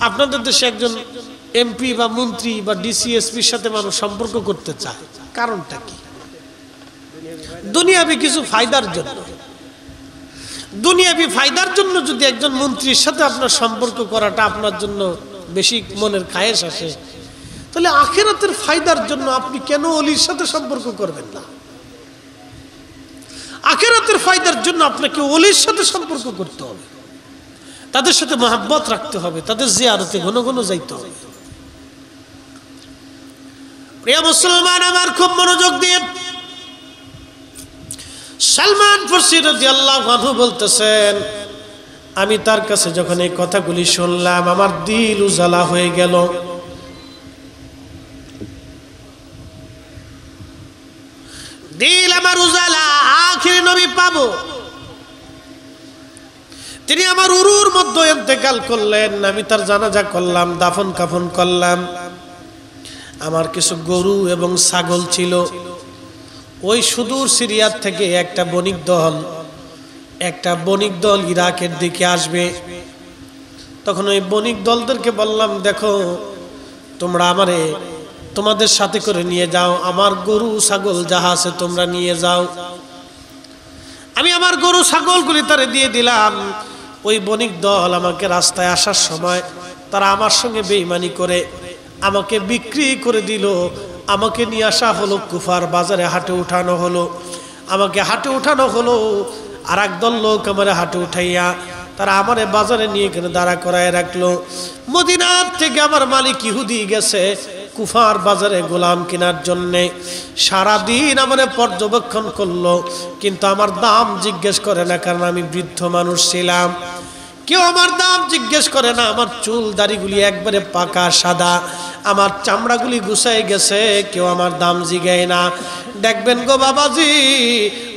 আপনাদের দেশে একজন এমপি বা মন্ত্রী বা ডিসিএসপির সাথে মানুষ সম্পর্ক করতে চায়, কারণটা কি? দুনিয়াবি কিছু ফায়দার জন্য। দুনিয়াবি ফায়দার জন্য যদি একজন মন্ত্রীর সাথে আপনার সম্পর্ক করাটা আপনার জন্য বেশি মনের খায়েশ আসে, তাহলে আখিরাতের ফায়দার জন্য আপনি কেন ওলির সাথে সম্পর্ক করবেন না? আখিরাতের ফায়দার জন্য আপনাকে ওলির সাথে সম্পর্ক করতে হবে, তাদের সাথে মহব্বত রাখতে হবে, তাদের জিয়ারতে ঘন ঘন যাইতে হবে। প্রিয় মুসলমান আমার, খুব মনোযোগ দিয়ে সালমান ফারসি রাদিয়াল্লাহু আনহু বলতেছেন, আমি তার কাছে যখন এই কথাগুলি শুনলাম আমার দিল উজালা হয়ে গেল। দিল আমার উজালা, আখির নবী পাবো। তিনি আমার উরুর মধ্যে ইন্তেকাল করলেন, আমি তার জানাজা করলাম, দাফন কাফন করলাম। আমার কিছু গরু এবং ছাগল ছিল। ওই সুদূর সিরিয়ার থেকে একটা বণিক দল ইরাকের দিকে আসবে। তখন ওই বণিক দলদেরকে বললাম, দেখো তোমরা আমারে তোমাদের সাথে করে নিয়ে যাও, আমার গরু ছাগল যাহা আছে তোমরা নিয়ে যাও। আমি আমার গরু ছাগলগুলি তারে দিয়ে দিলাম। ওই বণিক দল আমাকে রাস্তায় আসার সময় তারা আমার সঙ্গে বেঈমানি করে আমাকে বিক্রি করে দিল। আমাকে নিয়ে আসা হলো কুফার বাজারে, হাটে উঠানো হলো, আমাকে হাটে উঠানো হলো। আর একদল লোক আমার হাটে উঠাইয়া তারা আমার বাজারে নিয়ে এখানে দাঁড়া করায় রাখলো। মদিনার থেকে আমার মালিক ইহুদি গেছে কুফার বাজারে গোলাম কেনার জন্যে। সারাদিন আমার পর্যবেক্ষণ করলো, কিন্তু আমার দাম জিজ্ঞেস করে না, কারণ আমি বৃদ্ধ মানুষ ছিলাম। কেউ আমার দাম জিজ্ঞেস করে না। আমার চুল দাড়িগুলি একবারে পাকা সাদা, আমার চামড়াগুলি গুছাই গেছে, কেউ আমার দাম জিগায় না। দেখবেন গো বাবাজি,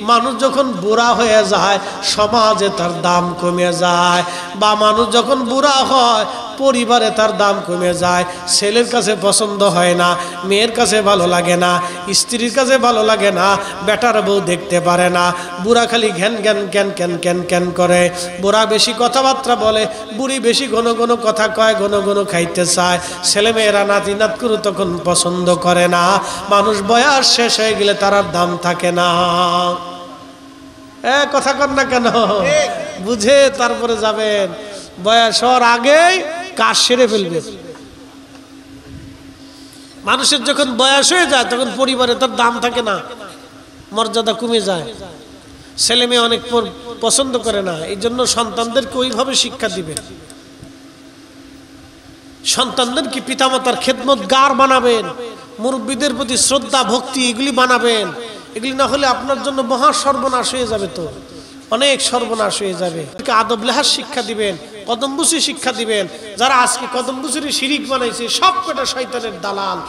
মানুষ যখন বুড়া হয়ে যায় সমাজে তার দাম কমে যায়, বা মানুষ যখন বুড়া হয় পরিবারে তার দাম কমে যায়। ছেলের কাছে পছন্দ হয় না, মেয়ের কাছে ভালো লাগে না, স্ত্রীর কাছে ভালো লাগে না, বেটার বউ দেখতে পারে না। বুড়া খালি ঘ্যান ঘ্যান ক্যান ক্যান ক্যান ক্যান করে, বুড়া বেশি কথাবার্তা বলে, বুড়ি বেশি ঘন ঘন কথা কয়, ঘন ঘন খাইতে চায়। ছেলেমেয়েরা নাতি নাতকুরু তখন পছন্দ করে না। মানুষ বয়স শেষ হয়ে গেলে তার আর দাম থাকে না। কথা কর না কেন? বুঝে তারপরে যাবেন। বয়স হওয়ার আগেই কাজ সেরে ফেলবে। মানুষের যখন বয়স হয়ে যায় তখন পরিবারে তার দাম থাকে না, মর্যাদা কমে যায়, ছেলে মেয়ে অনেক পছন্দ করে না। এই জন্য সন্তানদেরকে ওইভাবে শিক্ষা দিবেন। সন্তানদেরকে পিতামাতার খেদমতগার বানাবেন, মুরব্বীদের প্রতি শ্রদ্ধা ভক্তি এগুলি বানাবেন। এগুলি না হলে আপনার জন্য মহা সর্বনাশ হয়ে যাবে, তো অনেক সর্বনাশ হয়ে যাবে। আদব লেহাজ শিক্ষা দিবেন, কদমবুসি শিক্ষা দিবেন। যারা আজকে কদমবুসির শিরিক বানাইছে সব কটা শয়তানের দালাল।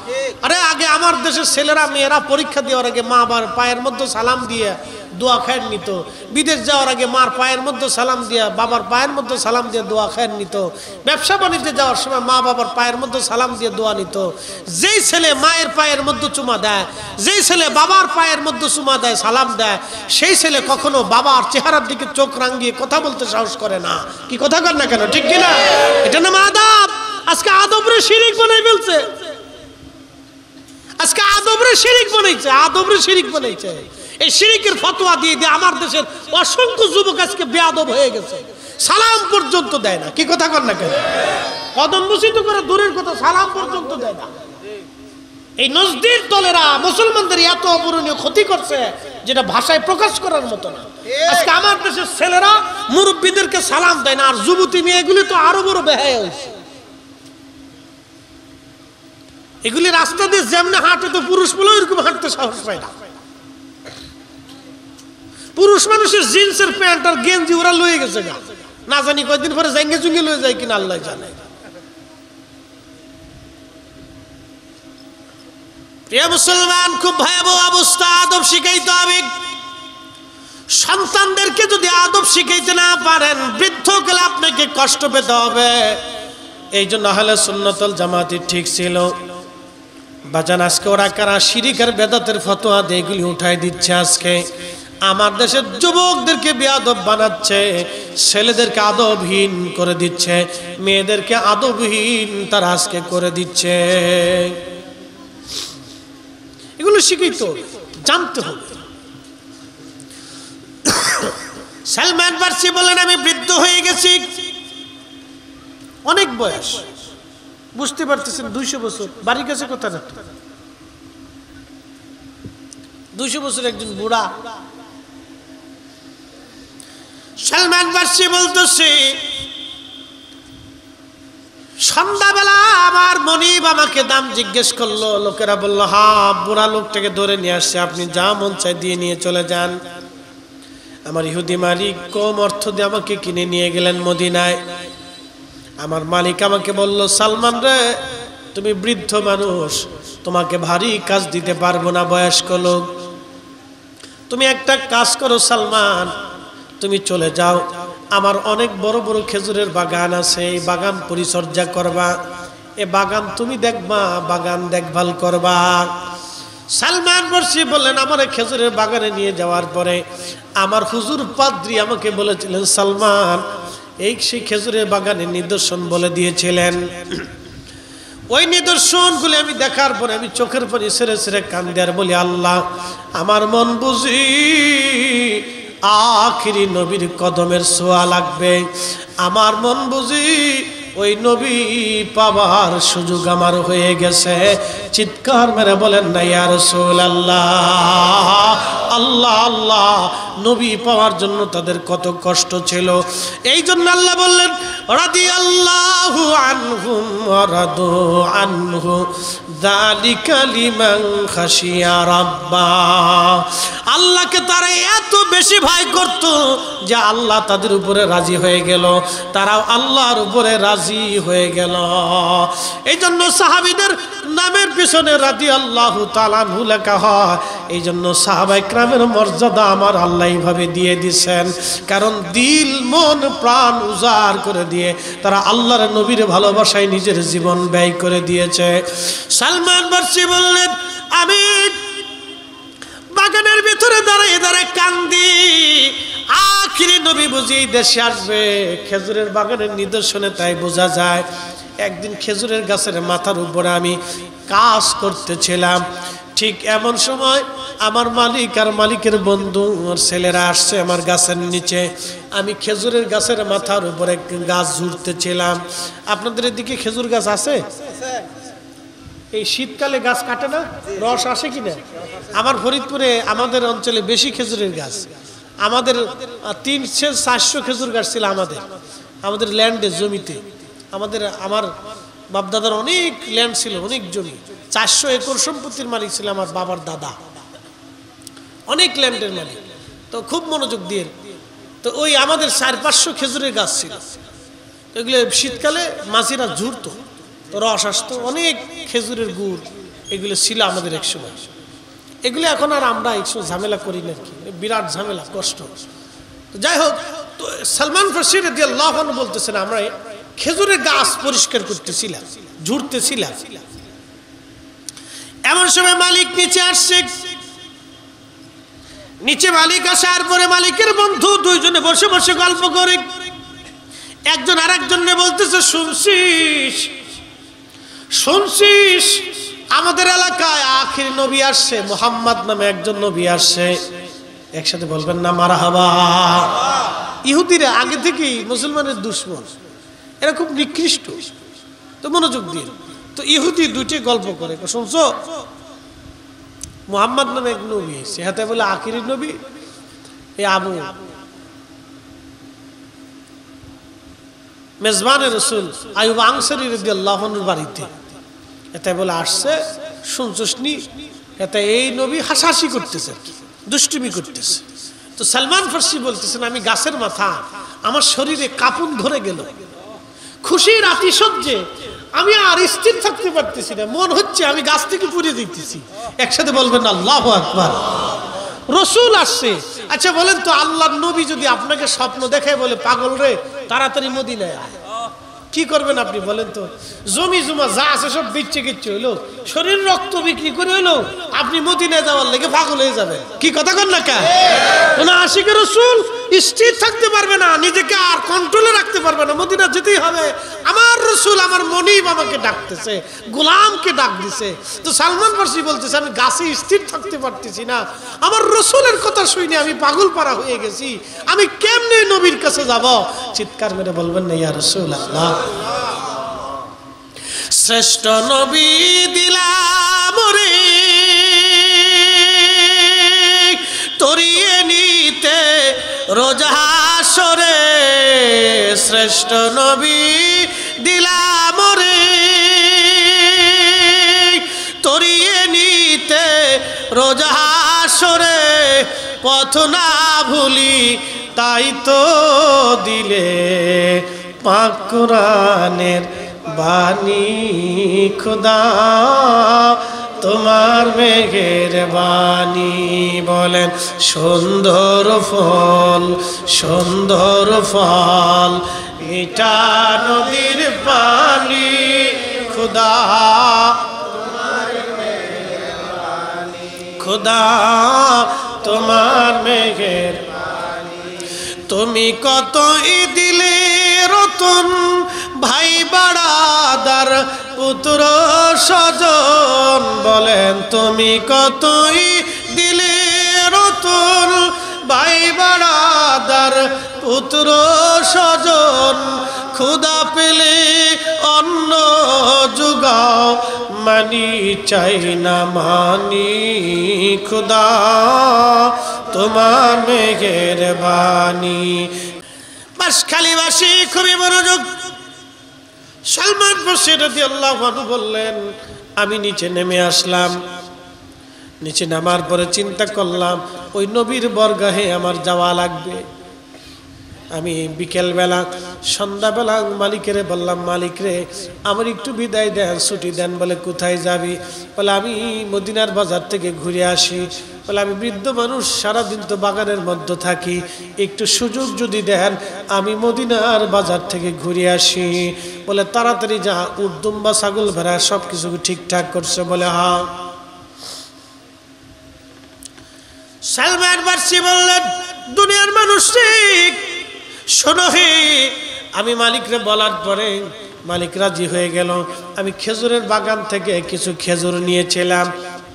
আরে আগে আমার দেশের ছেলেরা মেয়েরা পরীক্ষা দেওয়ার আগে মা বাবার পায়ের মধ্যে সালাম দিয়ে দোয়া খায়ের নিত। বিদেশ যাওয়ার আগে মার পায়ের মধ্যে সালাম দিয়া, বাবার পায়ের মধ্যে সালাম দিয়ে দোয়া খায়ের নিত। ব্যবসা বাণিজ্যে যাওয়ার সময় মা বাবার পায়ের মধ্যে সালাম দিয়ে দোয়া নিত। যেই ছেলে মায়ের পায়ের মধ্যে চুমা দেয়, যেই ছেলে বাবার পায়ের মধ্যে চুমা দেয়, সালাম দেয়, সেই ছেলে কখনো বাবার চেহারার দিকে চোখ রাঙিয়ে কথা বলতে সাহস করে না। কি কথা কর না কেন? ঠিক কিনা? এটা নাম আদব। আজকে আদবরে শিরিক বানাই ফেলছে। আজকে আদবরে শিরিক বানাইছে, আদবরে শিরিক বানাইছে। এই শিরিকের ফতোয়া দিয়ে দিয়ে আমার দেশের অসংখ্য যুবক আজকে বেয়াদব হয়ে গেছে, সালাম পর্যন্ত দেয় না। কি কথা কর না কেন? কদমবুসি তো করে দূরের কথা, সালাম পর্যন্ত দেয় না। এই নজদির দলেরা মুসলমানদের এত অপূরণীয় ক্ষতি করছে যেটা ভাষায় প্রকাশ করার মতো না। আজকে আমার দেশের ছেলেরা মুরব্বীদেরকে সালাম দেয় না, আর যুবতী মেয়েগুলি তো আরো বড় বেহায়া হয়েছে। এগুলি রাস্তা দিয়ে যেমনি হাঁটে তো পুরুষ বলে এরকম হাঁটতে সাহস পায় না। পুরুষ মানুষের জিন্সের প্যান্ট আর গেঞ্জি ওরা লয়ে গেছে গা, না জানি কয়েকদিন পরে জাঙ্গে জুঙ্গে লয়ে যায় কিনা আল্লাহ জানে। প্রিয় মুসলমান, খুব ভয়াবহ অবস্থা। আদব শিখাইতে হবে। সন্তানদেরকে যদি আদব শিখাইতে না পারেন, বৃদ্ধ গেলে আপনাকে কষ্ট পেতে হবে। এই জন্য আহলে সুন্নাত ওয়াল জামাতি ঠিক ছিল। বাজান আজকে ওরা কারা শিরিক আর বেদাতের ফতোয়া দিয়ে এগুলি উঠাই দিচ্ছে। আজকে আমার দেশের যুবকদেরকে বেয়াদব বানাচ্ছে, ছেলেদেরকে আদবহীন করে দিচ্ছে, মেয়েদেরকে আদবহীন তারা আজকে করে দিচ্ছে। এগুলো শিখিত জানতে হবে। সালমান ফার্সি বলেন, আমি বৃদ্ধ হয়ে গেছি, অনেক বয়স, বুঝতে পারতেছেন 200 বছর বাড়ি গেছে কোথা না। 200 বছর একজন বুড়া। সালমান ফার্সি বলতেছে, সন্ধ্যাবেলা আমার মনিব আমাকে দাম জিজ্ঞেস করলো। লোকেরা বললো, হ্যাঁ বুড়া লোকটাকে ধরে নিয়ে আসছে, আপনি যা মন চাই দিয়ে নিয়ে চলে যান। আমার ইহুদি মালিক কম অর্থ দিয়ে আমাকে কিনে নিয়ে গেলেন মদিনায়। আমার মালিক আমাকে বলল, সালমান রে, তুমি বৃদ্ধ মানুষ, তোমাকে ভারী কাজ দিতে পারবো না, বয়স্ক লোক। তুমি একটা কাজ করো সালমান, তুমি চলে যাও, আমার অনেক বড় বড় খেজুরের বাগান আছে, এই বাগান পরিচর্যা করবা, এ বাগান তুমি দেখবা, বাগান দেখভাল করবা। সালমান ফার্সি বললেন, আমার খেজুরের বাগানে নিয়ে যাওয়ার পরে আমার হুজুর পাদ্রী আমাকে বলেছিলেন, সালমান এই সেই খেজুরের বাগানের নিদর্শন বলে দিয়েছিলেন। ওই নিদর্শনগুলি আমি দেখার পরে আমি চোখের পানি ছেড়ে ছেড়ে কান্দে আর বলি, আল্লাহ আমার মন বুঝি আখিরি নবীর কদমের ছোঁয়া লাগবে, আমার মন বুঝি ওই নবী পাওয়ার সুযোগ আমার হয়ে গেছে। চিৎকার মেরে বলেন না ইয়া রাসূলুল্লাহ, আল্লাহ আল্লাহ, নবী পাওয়ার জন্য তাদের কত কষ্ট ছিল। এই জন্য আল্লাহ বললেন রাদিয়াল্লাহু আনহুম ওয়া রাদু আনহু যালিকা লিমান খাশিয়া রাব্বা। আল্লাহকে তারা এত বেশি ভয় করত যে আল্লাহ তাদের উপরে রাজি হয়ে গেল, তারাও আল্লাহর উপরে রাজি হয়ে গেল। এই জন্য সাহাবীদের নামের পিছনে রাদিয়াল্লাহু তাআলা আনহু লেখা হয়। এই জন্য সাহাবায়ে কেরামের মর্যাদা আমার আল্লাহ এইভাবে দিয়ে দিয়েছেন, কারণ দিল মন প্রাণ উজাড় করে দিয়ে তারা আল্লাহর নবীর ভালোবাসায় নিজের জীবন ব্যয় করে দিয়েছে। সালমান ফারসি বললেন, আমি বাগানের ভিতরে দাঁড়িয়ে দাঁড়িয়ে কান্দি, আখিরি নবী বুঝি দেশে আসবে। খেজুরের বাগানের নিদর্শনে তাই বোঝা যায়। একদিন খেজুরের গাছের মাথার উপরে আমি কাজ করতেছিলাম, ঠিক এমন সময় আমার মালিক আর মালিকের বন্ধু আর ছেলেরা আসছে আমার গাছের নিচে। আমি খেজুরের গাছের মাথার উপরে গাছ ঝুড়তেছিলাম। আপনাদের এদিকে খেজুর গাছ আছে? এই শীতকালে গাছ কাটে না, রস আসে কিনা? আমার ফরিদপুরে আমাদের অঞ্চলে বেশি খেজুরের গাছ। আমাদের 300-400 খেজুর গাছ ছিল আমাদের ল্যান্ডে, জমিতে। আমার বাপদাদার অনেক ল্যান্ড ছিল, অনেক জমি, 400 একর সম্পত্তির মালিক ছিল আমার বাবার দাদা, অনেক ল্যান্ডের মালিক। তো খুব মনোযোগ দিয়ে, তো ওই আমাদের 400-500 খেজুরের গাছ ছিল। এগুলো শীতকালে মাঝিরা ঝুড়তো, তো রস আসতো, অনেক খেজুরের গুড় এগুলো ছিল আমাদের এক সময়। এগুলো এখন আর আমরা একটু ঝামেলা করি না, কি বিরাট ঝামেলা, কষ্ট। তো যাই হোক, তো সালমান ফারসি রাদিয়াল্লাহু আনহু বলতেছেন, আমরা খেজুরের গাছ পরিষ্কার করতেছিলাম, ঝুড়তেছিলাম। এমন সময় মালিক নিচে আসছে। নিচে মালিক আসার পরে মালিকের বন্ধু দুইজনে বসে বসে গল্প করে। একজন আরেকজনকে বলতেছে, শুনছিস আমাদের এলাকায় আখির নবী আসছে, মুহাম্মদ নামে একজন নবী আসছে। একসাথে বলবেন না মারহাবা। ইহুদিরা আগে থেকেই মুসলমানের দুশমন, এরা খুব নিকৃষ্ট। তো মনোযোগ দিয়ে, তো ইহুদি দুটি গল্প করে, শুনছো মুহাম্মদ নামে এক নবী এসেছে, হাতে বলে আখিরি নবী, এই আবু মেজবানের রাসূল আইয়ুব আনসারী রাদিয়াল্লাহু আনহুর বাড়িতে এতে বলে আসছে, শুনছস নি? এতে এই নবী হাসাহাসি করতেছে, দুষ্টুমি করতেছে। তো সালমান ফারসি বলতেছেন, আমি গাছের মাথা, আমার শরীরে কাঁপুন ধরে গেল, খুশির আতিশয্যে আমি আর স্থির থাকতে পারতেছি না, মন হচ্ছে আমি গাছ থেকে পড়ে দিতেছি। একসাথে বলবেন আল্লাহু আকবার। রসুল আসছে। আচ্ছা বলেন তো, আল্লাহর নবী যদি আপনাকে স্বপ্ন দেখায় বলে, পাগল রে তাড়াতাড়ি মদিনায় আয়, কি করবেন আপনি বলেন তো? জমি জমা যা আছে সব বিচ্ছে কিচ্ছে হইলো, শরীর রক্ত বিক্রি করে হইলো আপনি মদিনায় যাওয়ার লেগে পাগল হয়ে যাবেন। কি কথা কন না কে? কোন আশিকে রসুল স্থির থাকতে পারবে না, নিজেকে আর কন্ট্রোলে রাখতে পারবে না, মদিনা যেতেই হবে। আমার রসুল, আমার মনিব আমাকে ডাকতেছে, গোলামকে ডাক দিছে। তো সালমান ফারসি বলতেছে, আমি গাছে স্থির থাকতে পারতেছি না, আমার রসুলের কথা শুনে আমি পাগল পারা হয়ে গেছি, আমি কেমনে নবীর কাছে যাব? চিৎকার মেরে বলবেন না ইয়া রাসূলুল্লাহ। শ্রেষ্ঠ নবী দিলাম রে তরিয়ে নিতে রোজ হাসরে, শ্রেষ্ঠ নবী দিলাম রে তরিয়ে নিতে রোজ হাসরে, পথ না ভুলি তাই তো দিলে পাক কোরআনের বাণী, খোদা তোমার মেঘের বাণী। বলেন সুন্দর ফল, সুন্দর ফল, মিঠা নদীর পানি, খোদা খোদা তোমার মেঘের, তুমি কত দিলে রতন, ভাই বাড়াদার পুত্র স্বজন, বলেন তুমি কতই দিলে রতন, ভাই বাড়াদার পুত্র স্বজন, ক্ষুধা পেলে অন্ন জুগাও, মানি চাই না মানি খুদা তোমার মেহেরবানি। বাঁশখালীবাসী খুবই মনোযোগ। সালমান ফার্সি রাদিয়াল্লাহু আনহু বললেন, আমি নিচে নেমে আসলাম। নিচে নামার পরে চিন্তা করলাম ওই নবীর বরগাহে আমার যাওয়া লাগবে। আমি বিকেলবেলা সন্ধ্যাবেলা মালিকেরে বললাম, মালিক রে আমার একটু বিদায় দেন, ছুটি দেন। বলে কোথায় যাবি? বলে আমি মদিনার বাজার থেকে ঘুরে আসি। বলে আমি বৃদ্ধ মানুষ, সারাদিন তো বাগানের মধ্যে থাকি, একটু সুযোগ যদি দেন আমি মদিনার বাজার থেকে ঘুরে আসি। বলে তাড়াতাড়ি যা, উট দুম্বা ছাগল ভেড়া সব কিছু ঠিকঠাক করছে? বলে হ্যাঁ। সালমান ফার্সি বললেন, দুনিয়ার মানুষ শোনো হে, আমি মালিকরে বলার পরে মালিক রাজি হয়ে গেল। আমি খেজুরের বাগান থেকে কিছু খেজুর নিয়েছিলাম।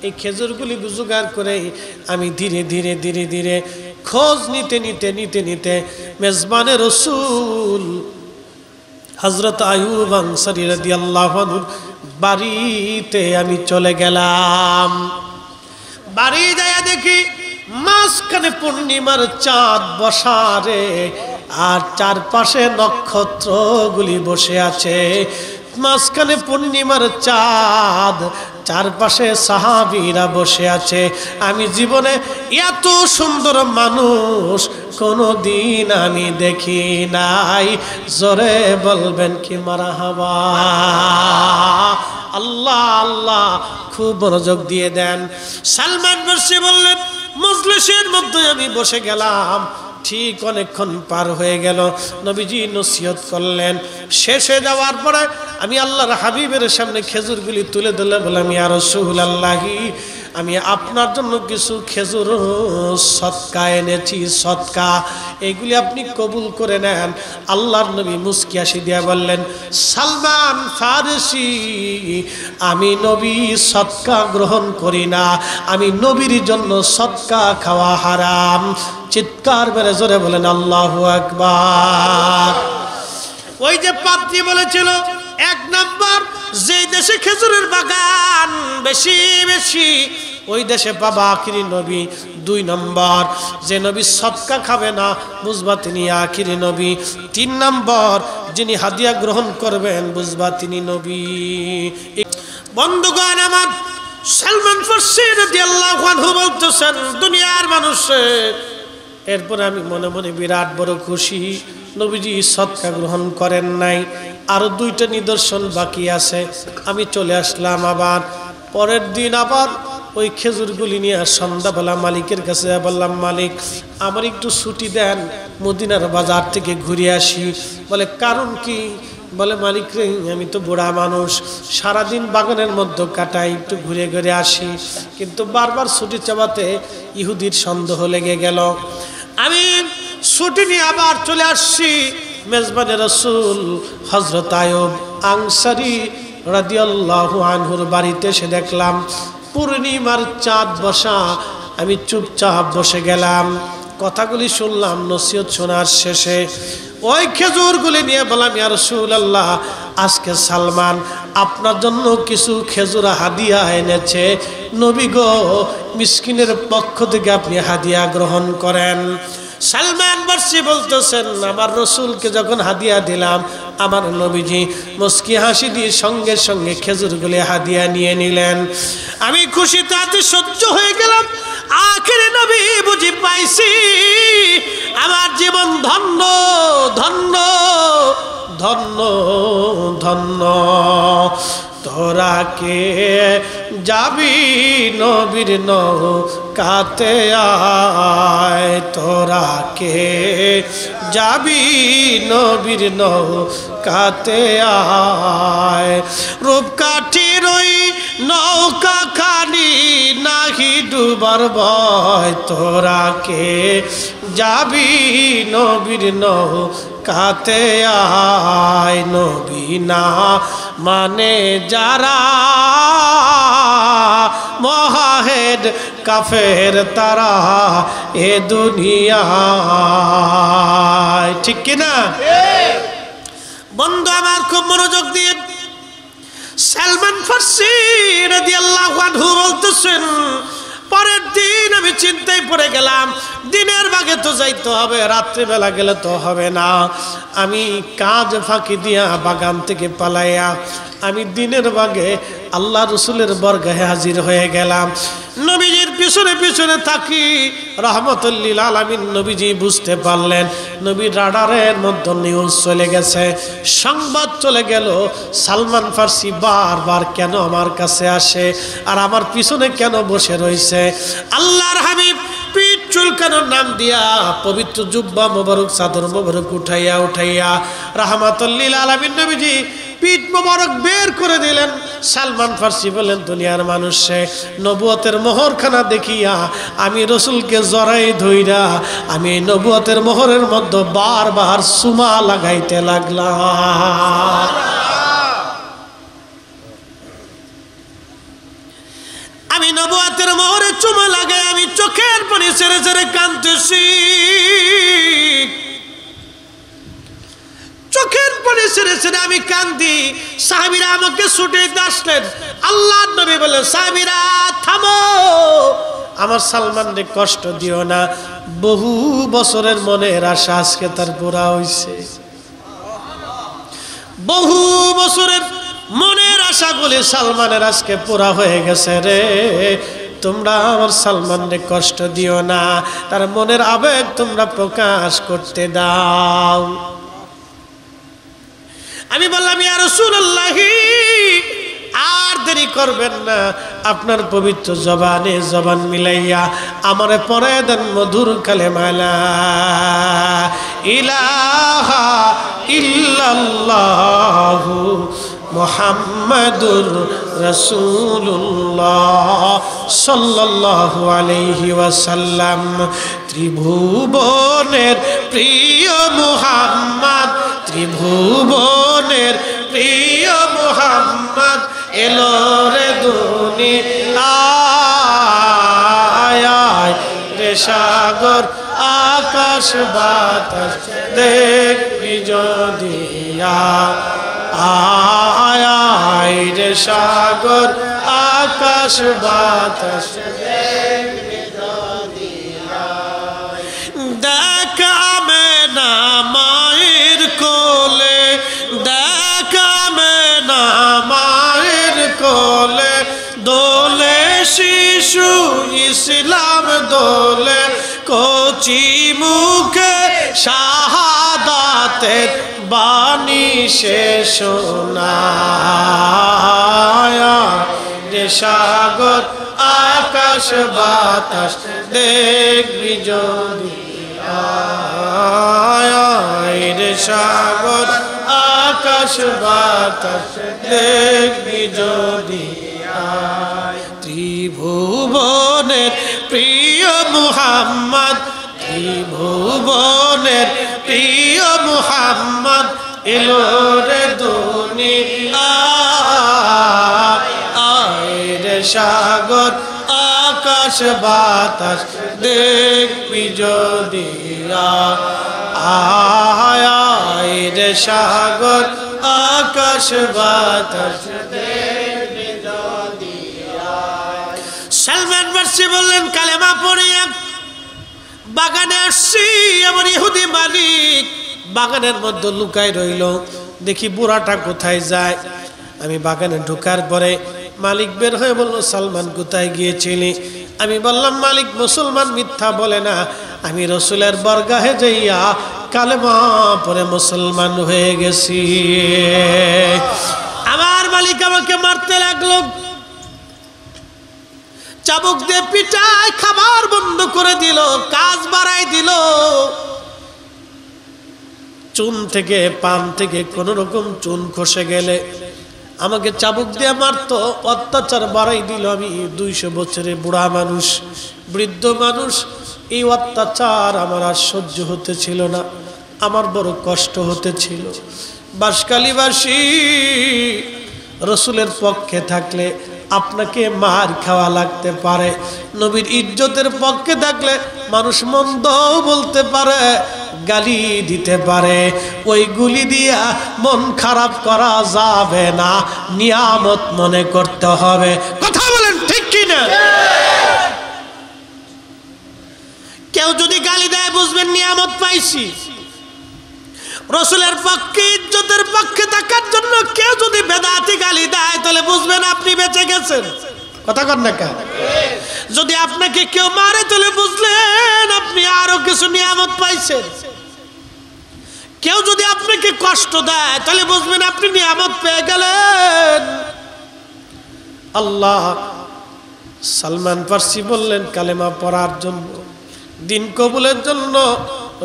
এই খেজুরগুলি জোগাড় করে আমি ধীরে ধীরে ধীরে ধীরে খোঁজ নিতে নিতে নিতে নিতে মেজবানে রসুল হযরত আইয়ুব আনসারী রাদিয়াল্লাহু আনহুর বাড়িতে আমি চলে গেলাম। বাড়ি যায় দেখি মাঝখানে পূর্ণিমার চাঁদ বসারে, আর চারপাশে নক্ষত্রগুলি বসে আছে। মাঝখানে পূর্ণিমার চাঁদ, চারপাশে সাহাবীরা বসে আছে। আমি জীবনে এত সুন্দর মানুষ কোনদিন আমি দেখি নাই। জোরে বলবেন কি মারহাবা। আল্লাহ আল্লাহ, খুব মনোযোগ দিয়ে দেন। সালমান ফার্সি বললেন, মজলিসের মধ্যে আমি বসে গেলাম। ঠিক অনেকক্ষণ পার হয়ে গেল। নবীজি নসিহত করলেন। শেষ হয়ে যাওয়ার পরে আমি আল্লাহর হাবিবের সামনে খেজুরগুলি তুলে দিলে বললাম, ইয়া রাসূলুল্লাহি, আমি আপনার জন্য কিছু খেজুর সদকা এনেছি, সদকা, এইগুলি আপনি কবুল করে নেন। আল্লাহর নবী মুস্কি হাসি দিয়া বললেন, সালমান ফারসি, আমি নবী সদকা গ্রহণ করি না, আমি নবীর জন্য সদকা খাওয়া হারাম। চিৎকার মেরে জোরে বলেন আল্লাহু আকবার। ওই যে পাত্রী বলেছিল, এক নাম্বার যে দেশে খেজুরের বাগান বেশি বেশি ওই দেশে পাবা আখিরি নবী। 2 নম্বর, যে নবী সদকা খাবে না বুঝবা তিনি আখিরি নবী। 3 নম্বর, যিনি হাদিয়া গ্রহণ করবেন বুঝবা তিনি নবী। বন্ধুগণ আমার, সালমান ফার্সি রাদিয়াল্লাহু আনহু বলতেছেন, দুনিয়ার মানুষ। এরপর আমি মনে মনে বিরাট বড় খুশি, নবীজি সদকা গ্রহণ করেন নাই। আরো 2টা নিদর্শন বাকি আছে। আমি চলে আসলাম আবার পরের দিন। আবার ওই খেজুরগুলি নিয়ে সন্ধ্যাবেলা মালিকের কাছে বললাম, মালিক আমার একটু ছুটি দেন, মদিনার বাজার থেকে ঘুরে আসি। বলে কারণ কি? বলে মালিক রে, আমি তো বুড়া মানুষ, সারাদিন বাগানের মধ্যে কাটাই, একটু ঘুরে ঘুরে আসি। কিন্তু বারবার ছুটি চাওয়াতে ইহুদির সন্দেহ লেগে গেল। আমি ছুটি নিয়ে আবার চলে আসছি মেজবানে রসুল হযরত আইয়ুব আনসারী রাদিয়াল্লাহু আনহুর বাড়িতে। এসে দেখলাম পূর্ণিমার চাঁদ বসা। আমি চুপচাপ বসে গেলাম, কথাগুলি শুনলাম। নসিহত শোনার শেষে ওই খেজুরগুলি নিয়ে বললাম, ইয়া রাসূলুল্লাহ, আজকে সালমান আপনার জন্য কিছু খেজুর হাদিয়া এনেছে। নবী গো, মিসকিনের পক্ষ থেকে আপনি হাদিয়া গ্রহণ করেন। সালমান ফার্সি বলতেছেন, আমার রসুলকে যখন হাদিয়া দিলাম, আমার নবীজি মুস্কি হাসি দিয়ে সঙ্গে সঙ্গে খেজুরগুলি হাদিয়া নিয়ে নিলেন। আমি খুশিতে আতে সহ্য হয়ে গেলাম। আখিরে নবী বুঝি পাইছি, আমার জীবন ধন্য ধন্য ধন্য ধন্য। তোরা কে যাবি নবীর নৌকাতে আয়, তোরা কে যাবি নবীর নৌকাতে আয়। রূপকাঠির ওই নৌকা খানি নাহি ডুবার ভয় তোরা কে যাবি নবীর নৌকাতে আয়। নবী না মানে যারা মহাহেড কাফের তারা এ দুনিয়ায়, ঠিক কিনা? বন্ধু আমার খুব মনোযোগ দিয়ে, সালমান ফার্সি রাদিয়াল্লাহু আনহু বলতেছেন, পরের দিন আমি চিন্তায় পড়ে গেলাম, দিনের ভাগে তো যাইতে হবে, রাত্রিবেলা গেলে তো হবে না। আমি কাজ ফাঁকি দিয়া বাগান থেকে পালাইয়া আমি দিনের ভাগে আল্লাহ রসুলের বরগাহে হাজির হয়ে গেলাম। নবীজির পিছনে পিছনে থাকি, রহমতুল্লিল আলামিন নবীজি বুঝতে পারলেন নবীর রাডারের মধ্যে নিউজ চলে গেছে, সংবাদ চলে গেল, সালমান ফার্সি বারবার কেন আমার কাছে আসে আর আমার পিছনে কেন বসে রয়েছে। আল্লাহর হাবিব পিঠ চুলকানোর নাম দিয়া পবিত্র জুব্বা মোবারক চাদর মোবারক উঠাইয়া উঠাইয়া রহমতুল্লিল আলামিন নবীজি পিঠ মোবারক বের করে দিলেন। সালমান ফার্সি বলেন, দুনিয়ার মানুষে নবুয়তের মোহরখানা দেখিয়া আমি রসুলকে জড়াই ধইরা আমি এই নবুয়তের মোহরের মধ্যে বারবার সুমা লাগাইতে লাগলাম। আমি নবুয়তের মোহরে চুমা লাগাই আমি চোখের পানি ছেড়ে ছেড়ে কাঁদতেছি, চোখের পানি ছেড়ে ছেড়ে আমি কান্দি। সাহাবীরা আমাকে ছুটে আসলেন। আল্লাহর নবী বললেন, সাহাবীরা থামো, আমার সালমানকে কষ্ট দিও না, বহু বছরের মনের আশা আজকে তার পুরা হইছে। বহু বছরের মনের আশাগুলি সালমানের আজকে পুরা হয়ে গেছে রে। তোমরা আমার সালমানকে কষ্ট দিও না, তার মনের আবেগ তোমরা প্রকাশ করতে দাও। আমি বললাম, ইয়া রাসূলুল্লাহ, আর দেরি করবেন না, আপনার পবিত্র জবানে জবান মিলাইয়া আমারে পড়ায় দেন মধুর কালেমা লা ইলাহা ইল্লাল্লাহু মুহাম্মাদুর রাসূলুল্লাহ সাল্লাল্লাহু আলাইহি ওয়াসাল্লাম। ত্রিভুবনের প্রিয় মুহাম্মদ, ত্রিভুবনের প্রিয় মুহাম্মদ এলো রে দুনিয়ায়। রে সাগর আকাশ বাতাস দেখবি যদি আয়, রে সাগর আকাশ বাতাস দেখবি যদি দেখাবে না মায়ের কোলে, দেখাবে না মায়ের কোলে, দোলে শিশু ইসলাম দোলে, কচি মুখে শাহাদাতের বাণী সে শোনায়। রে সাগর আকাশ বাতাস দেখবি যদি আয়, রে সাগর আকাশ বাতাস দেখবি যদি আয়। ত্রিভুবনের প্রিয় মুহাম্মদ, ত্রিভুবনের প্রিয় মুহাম্মদ এলো রে দুনিয়ায়। রে সাগর আকাশ বাতাস দেখবি যদি আয়, রে সাগর আকাশ বাতাস দেখবি যদি আয়। সালমান ফার্সি বললেন, কালেমা পড়িয়া বাগানে আসছি, আমার ইহুদি মালিক বাগানের মধ্যে লুকাই রইল, দেখি বুড়াটা কোথায় যায়। আমি বাগানে ঢোকার পরে মালিক বের হয়ে বলল, সালমান কোথায় গিয়েছিলি? আমি বললাম, মালিক মুসলমান মিথ্যা বলে না, আমি রসুলের বরগাহে যাইয়া কালেমা পরে মুসলমান হয়ে গেছি। আমার মালিক আমাকে মারতে লাগলো, চাবুক দিয়ে পিটায়, খাবার বন্ধ করে দিল, কাজ বাড়াই দিল। চুন থেকে পান থেকে কোন রকম চুন খসে গেলে আমাকে চাবুক দিয়ে মারতো, অত্যাচার বাড়াই দিল। আমি 200 বছরের বুড়া মানুষ, বৃদ্ধ মানুষ, এই অত্যাচার আমার আর সহ্য হতে ছিল না, আমার বড় কষ্ট হতেছিল। বাঁশখালীবাসী, রসুলের পক্ষে থাকলে আপনাকে মার খাওয়া লাগতে পারে, নবীর ইজ্জতের পক্ষে থাকলে মানুষ মন্দ বলতে পারে, গালি দিতে পারে, ওই গুলি দিয়া মন খারাপ করা যাবে না, নিয়ামত মনে করতে হবে। কথা বলেন ঠিক কিনা? কেউ যদি গালি দেয় বুঝবেন নিয়ামত পাইছি। রসুলের পক্ষে, ইজ্জতের পক্ষে থাকার জন্য কেউ যদি বেদাতি গালি দেয় তাহলে বুঝবেন আপনি বেঁচে গেছেন। কথা কর না কেন? যদি আপনাকে কেউ মারে তাহলে বুঝলেন আপনি আরো কিছু নিয়ামত পাইছেন। কেউ যদি আপনাকে কষ্ট দেয় তাহলে বুঝবেন আপনি নিয়ামত পেয়ে গেলেন। আল্লাহ সালমান ফার্সি বললেন কালেমা পড়ার জন্য, দিন কবুলের জন্য,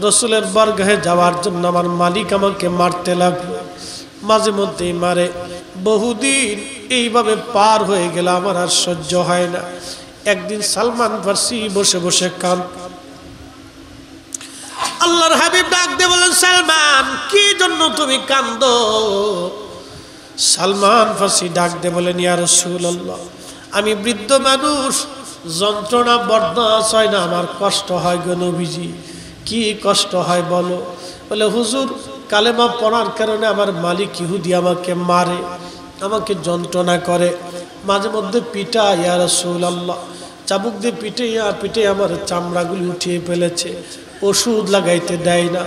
রসুলের বরগাহে যাওয়ার জন্য আমার মালিক আমাকে মারতে লাগলো। মাঝে মধ্যেই মারে, বহুদিন এইভাবে পার হয়ে গেল, আমার আর সহ্য হয় না। একদিন সালমান ফার্সি বসে বসে কান, আল্লাহর হাবিব ডাক দিয়ে বলেন, সালমান কি জন্য তুমি কান্দো? সালমান ফার্সি ডাক দিয়ে বলেন, ইয়া রাসূলুল্লাহ, আমি বৃদ্ধ মানুষ, যন্ত্রণা বরদাস্ত হয় না, আমার কষ্ট হয় গো নবীজি। কি কষ্ট হয় বলো? বলে, হুজুর কালেমা পড়ার কারণে আমার মালিক ইহুদি আমাকে মারে, আমাকে যন্ত্রণা করে, মাঝে মধ্যে পিটায়। ইয়া রাসূলুল্লাহ, চাবুক দিয়ে পিটে আমার চামড়াগুলি উঠিয়ে ফেলেছে, ওষুধ লাগাইতে দেয় না,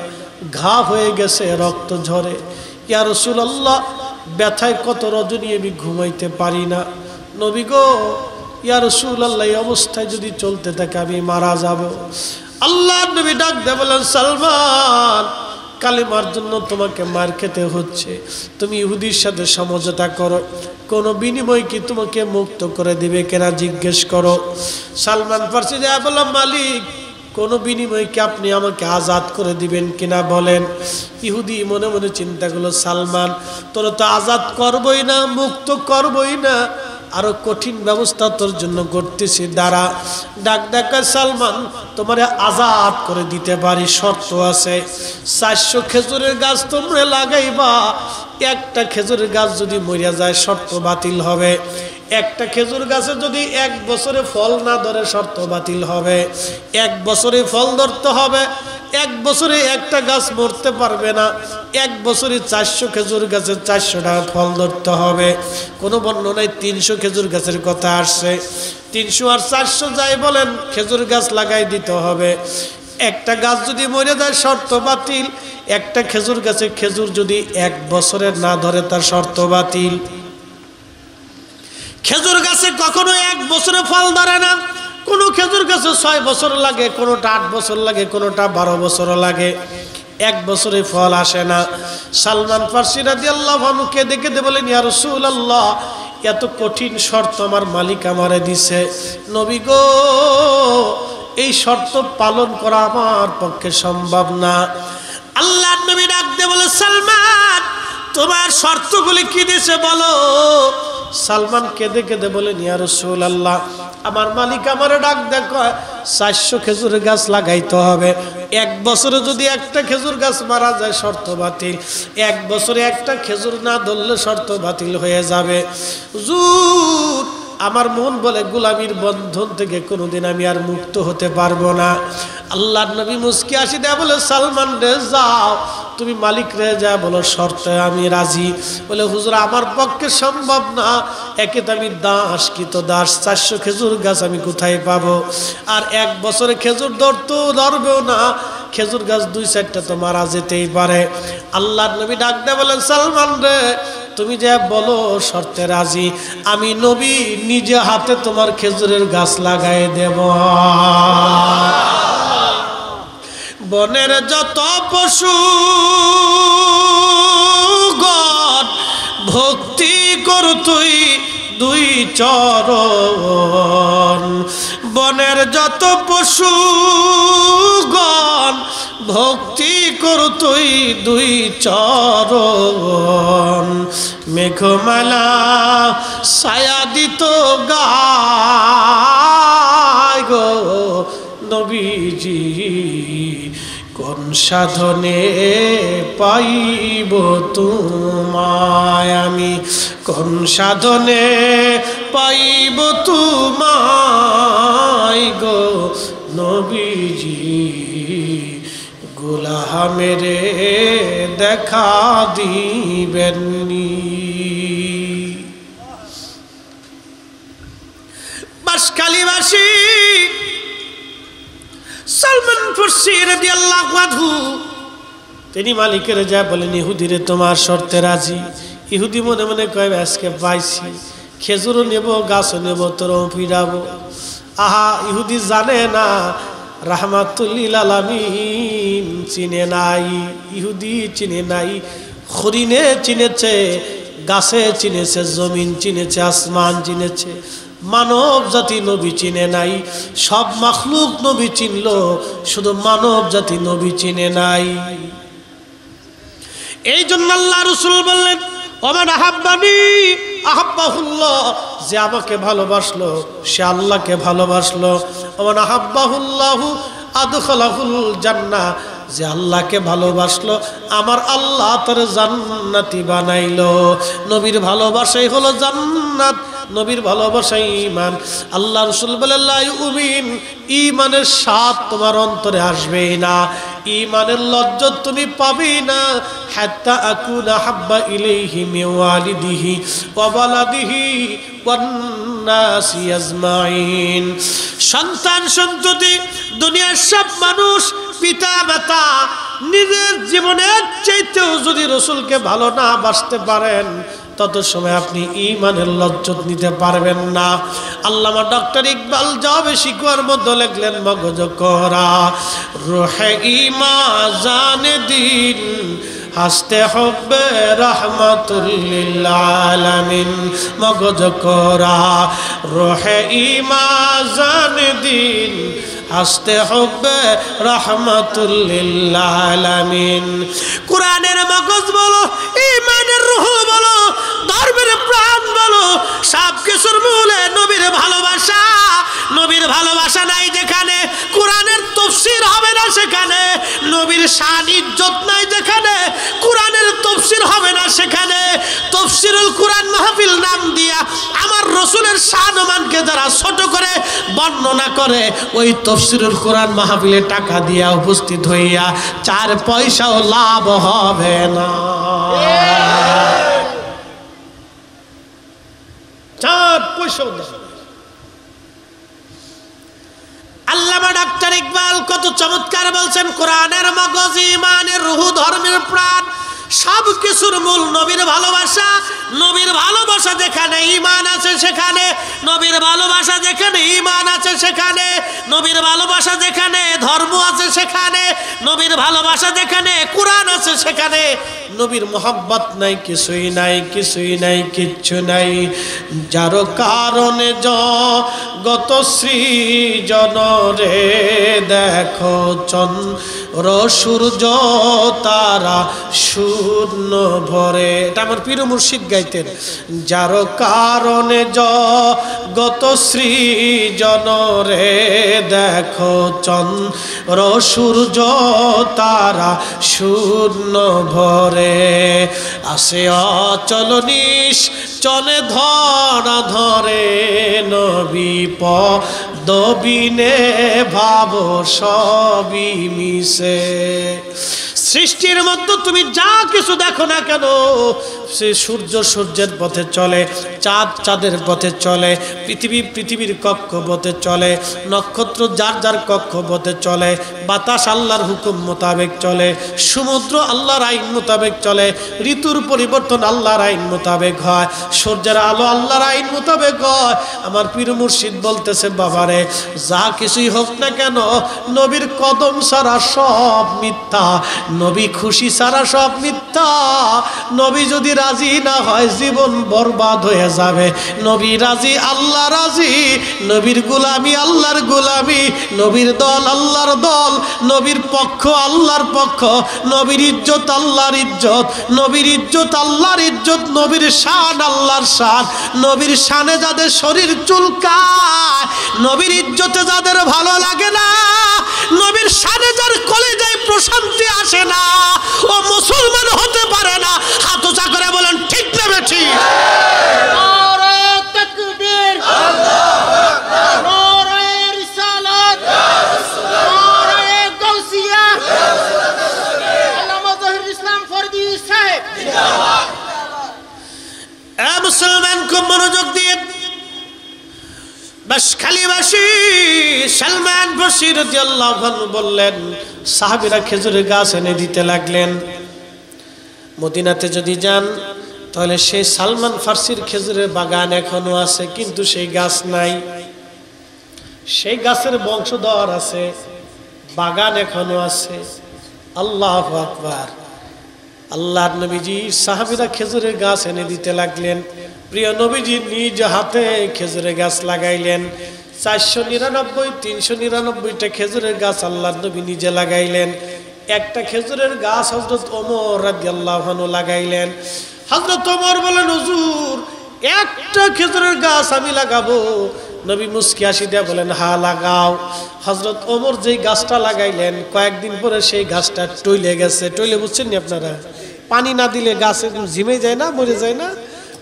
ঘা হয়ে গেছে, রক্ত ঝরে। ইয়া রাসূলুল্লাহ, ব্যথায় কত রজনী আমি ঘুমাইতে পারি না। নবী গো, ইয়া রাসূলুল্লাহ, এই অবস্থায় যদি চলতে থাকে আমি মারা যাব। আল্লাহ নবী ডাক দিয়ে বলেন, সালমান কালেমার জন্য তোমাকে মার খেতে হচ্ছে, তুমি ইহুদির সাথে সমঝোতা করো, কোনো বিনিময় কি তোমাকে মুক্ত করে দিবে কিনা জিজ্ঞেস করো। সালমান ফার্সি যা বললাম, মালিক কোনো বিনিময় কি আপনি আমাকে আজাদ করে দিবেন কিনা বলেন। ইহুদি মনে মনে চিন্তা করলো, সালমান তোরা তো আজাদ করবই না, মুক্ত করবই না, আরো কঠিন ব্যবস্থা তোর জন্য করতেছি, দাঁড়া। ডাক ডাকা, সালমান তোমারে আজাদ করে দিতে পারি, শর্ত আছে। 400 খেজুরের গাছ তোমরা লাগাইবা, একটা খেজুরের গাছ যদি মরিয়া যায় শর্ত বাতিল হবে। একটা খেজুর গাছে যদি 1 বছরে ফল না ধরে শর্ত বাতিল হবে। 1 বছরে ফল ধরতে হবে, 1 বছরে একটা গাছ মরতে পারবে না। 1 বছরে 400 খেজুর গাছের 400টা ফল ধরতে হবে। কোনো বর্ণনায় 300 খেজুর গাছের কথা আসছে। 300 আর 400 যাই বলেন, খেজুর গাছ লাগাই দিতে হবে। একটা গাছ যদি মরে যায় শর্ত বাতিল। একটা খেজুর গাছে খেজুর যদি 1 বছরের না ধরে তার শর্ত বাতিল। খেজুর গাছে কখনো 1 বছরে ফল ধরে না, কোনো খেজুর গাছে 6 বছর লাগে, কোনোটা 8 বছর লাগে, কোনোটা 12 বছর লাগে, 1 বছরে ফল আসে না। সালমান ফার্সি রাদিয়াল্লাহু আনহু কেঁদে কেঁদে বলেন, ইয়া রাসূলুল্লাহ, এত কঠিন শর্ত আমার মালিক আমারে দিছে, নবী গো এই শর্ত পালন করা আমার পক্ষে সম্ভব না। আল্লাহর নবী ডাক দিয়ে বলে, সালমান তোমার শর্তগুলি কি দিছে বলো। সালমান কেঁদে কেঁদে বলেন, ইয়া রাসূলুল্লাহ, আমার মালিক আমারে ডাক দেখো, 400 খেজুর গাছ লাগাইতে হবে। 1 বছরে যদি একটা খেজুর গাছ মারা যায় শর্ত বাতিল। 1 বছরে একটা খেজুর না ধরলে শর্ত বাতিল হয়ে যাবে। হুজুর আমার মন বলে গোলামির বন্ধন থেকে কোনোদিন আমি আর মুক্ত হতে পারবো না। আল্লাহর নবী মুস্কি হাসি দেয়া বলে, সালমান রে যাও, তুমি মালিক রে যা বলো শর্তে আমি রাজি। বলে, হুজুর আমার পক্ষে সম্ভব না, একে তো আমি দাস, কি তো দাস, 400 খেজুর গাছ আমি কোথায় পাবো? আর 1 বছরে খেজুর ধরবেও না, খেজুর গাছ 2-4টা তো মারা যেতেই পারে। আল্লাহর নবী ডাক দেয়া বলেন, সালমান রে তুমি যা বলো শর্তে রাজি, আমি নবী নিজে হাতে তোমার খেজুরের গাছ লাগাই দেব। বনের যত পশু গণ ভক্তি কর তুই 2 চরণ। বনের যত পশু গণ ভক্তি করতই দুই চরণ মেঘমালা ছায়া দিত গায় গো নবীজি কোন সাধনে পাইব তোমায় আমি কোন সাধনে পাইব তোমায় গো নবীজি গোলামেরে দেখা দিবেননি। বাঁশখালীবাসী সালমান ফারসি রাদিয়াল্লাহু আনহু তিনি মালিকের যা বলেন ইহুদিরে তোমার শর্তে রাজি। ইহুদি মনে মনে কয় আজকে পাইছি, খেজুরও নেব গাছও নেব তোরও ফিরাবো। আহা ইহুদি জানে না রাহমাতুল লিল আলামিন চিনে নাই, ইহুদি চিনে নাই। হরিণে চিনেছে, গাছে চিনেছে, জমিন চিনেছে, আসমান চিনেছে, মানব জাতি নবী চিনে নাই। সব মাখলুক নবী চিনল, শুধু মানব জাতি নবী চিনে নাই। এই জন্য আল্লাহ রাসূল বললেন ওমান আহাব্বানি আহাব্বাহুল্লাহ, যে আমাকে ভালোবাসলো সে আল্লাহকে ভালোবাসলো। ওমান আহাব্বাহুল্লাহু আদখালাহুল জান্নাহ, যে আল্লাহকে ভালোবাসলো আমার আল্লাহ তার জান্নাতি বানাইলো। নবীর ভালোবাসাই হলো জান্নাত, নবীর ভালোবাসাই ঈমান। আল্লাহ রাসূল বলেন লা ইউমিন, ঈমানের স্বাদ তোমার অন্তরে আসবেই না, ঈমানের লজ্জত তুমি পাবেই না। হাত্তা আকুনা হাব্বা ইলাইহি মিন ওয়ালিদিহি ওয়া ওয়ালাদিহি ওয়ান নাসি আজমাইন। সন্তান সন্ততি দুনিয়ার সব মানুষ, পিতা মাতা, নিজের জীবনের চাইতেও যদি রাসূলকে ভালো না বাসতে পারেন তত সময় আপনি ঈমানের লজ্জত নিতে পারবেন না। আল্লামা ডক্টর ইকবাল জবে শিকওয়ার মধ্যে লিখলেন মগজ করা রুহে ঈমান জানে দিন হাসতে হবে রহমাতুল লিল আলামিন। মগজ করা রুহে ঈমান জানে দিন হাসতে হবে রহমাতুল লিল আলামিন। কোরআনের মগজ বলো, ঈমানের রূহ বলো, ধর্মের প্রাণ বলো, সব কিছুর মূলে নবীর ভালোবাসা। নবীর ভালোবাসা নাই যেখানে কোরআনের তাফসীর হবে না, সেখানে নবীর শান ইজ্জত নাই যেখানে কোরআনের তাফসীর হবে না, সেখানে তাফসীরুল কোরআন মাহফিল নাম দিয়া আমার রাসূলের শান ও মানকে যারা ছোট করে বর্ণনা করে, ওই তাফসীরুল কোরআন মাহফিলে টাকা দিয়া উপস্থিত হইয়া 4 পয়সাও লাভ হবে না। 4 পয়সাও না। আল্লামা ডাক্তার ইকবাল কত চমৎকার বলছেন, কোরআনের মগজ, ঈমানের রূহ, ধর্মের প্রাণ, সব কিছুর মূল নবীর ভালোবাসা। নবীর ভালোবাসা যেখানে ঈমান আছে সেখানে, নবীর ভালোবাসা যেখানে ঈমান আছে সেখানে, নবীর ভালোবাসা যেখানে ধর্ম আছে সেখানে, নবীর ভালোবাসা যেখানে কোরআন আছে সেখানে নবীর মোহাব্বত নাই, কিছুই নাই, কিছুই নাই, কিচ্ছু নাই। যার কারণে জগত সৃজন রে দেখো চন্দ্র সূর্য তারা শূন্য ভরে। এটা আমার পীর মুর্শিদ গাইতেন। যার কারণে জগত সৃজন রে দেখো চন্দ্র সূর্য তারা শূন্য ভরে। আসে অচল নিশ্চলে ধরা ধরে নবী পদবিনে ভাব সবই মিশে। সৃষ্টির মধ্যে তুমি যা কিছু দেখো না কেন, সে সূর্য সূর্যের পথে চলে, চাঁদ চাঁদের পথে চলে, পৃথিবী পৃথিবীর কক্ষপথে চলে, নক্ষত্র যার যার কক্ষপথে চলে, বাতাস আল্লাহর হুকুম মোতাবেক চলে, সমুদ্র আল্লাহর আইন মোতাবেক চলে, ঋতুর পরিবর্তন আল্লাহর আইন মোতাবেক হয়, সূর্যের আলো আল্লাহর আইন মোতাবেক হয়। আমার পীর মুর্শিদ বলতেছে বাবারে, যা কিছুই হোক না কেন নবীর কদম ছাড়া সব মিথ্যা, নবী খুশি ছাড়া সব মিথ্যা। নবী যদি রাজি না হয় জীবন বরবাদ হয়ে যাবে। নবী রাজি, আল্লাহ রাজি। নবীর গোলামি আল্লাহর গোলামি, নবীর দল আল্লাহর দল, নবীর পক্ষ আল্লাহর পক্ষ, নবীর ইজ্জত আল্লাহর ইজ্জত, নবীর ইজ্জত আল্লাহর ইজ্জত, নবীর শান আল্লাহর শান। নবীর শানে যাদের শরীর চুলকায়, নবীর ইজ্জতে যাদের ভালো লাগে না, নবীর শানে যার কলিজায় প্রশান্তি আসে না, ও মুসলমান হতে পারে না। হাত উঁচা করে বলেন ঠিক না বেঠিক? নারে তাকবীর, আল্লাহু আকবার, নারে রিসালাত, নারে গাউসিয়া, আল্লামা জহিরুল ইসলাম ফরদি সাহেব জিন্দাবাদ। এ মুসলমান, খুব মনোযোগ দিয়ে বাশখালীবাসী সালমান ফার্সি রাদিয়াল্লাহু আনহু বললেন, সাহাবীরা খেজুরের গাছ এনে দিতে লাগলেন। মদিনাতে যদি যান তাহলে সেই সালমান ফার্সির খেজুরের বাগান এখনো আছে, কিন্তু সেই গাছ নাই। সেই গাছের বংশধর আছে, বাগান এখনো আছে। আল্লাহু আকবার। আল্লাহর নবীজি সাহাবীরা খেজুরের গাছ এনে দিতে লাগলেন। প্রিয় নবীজি নিজ হাতে খেজুরের গাছ লাগাইলেন। 499 399টা খেজুরের গাছ আল্লাহর নবী নিজে লাগাইলেন। একটা খেজুরের গাছ হযরত ওমর রাদিয়াল্লাহু আনহু লাগাইলেন। হযরত ওমর বলেন, হুজুর একটা খেজুরের গাছ আমি লাগাবো। নবী মুস্কি হাসি দিয়ে বলেন, হ্যাঁ লাগাও। হযরত ওমর যেই গাছটা লাগাইলেন, কয়েকদিন পরে সেই গাছটা টইলে গেছে। টইলে বুঝছেন নি আপনারা? পানি না দিলে গাছ এরকম ঝিমে যায় না, মরে যায় না?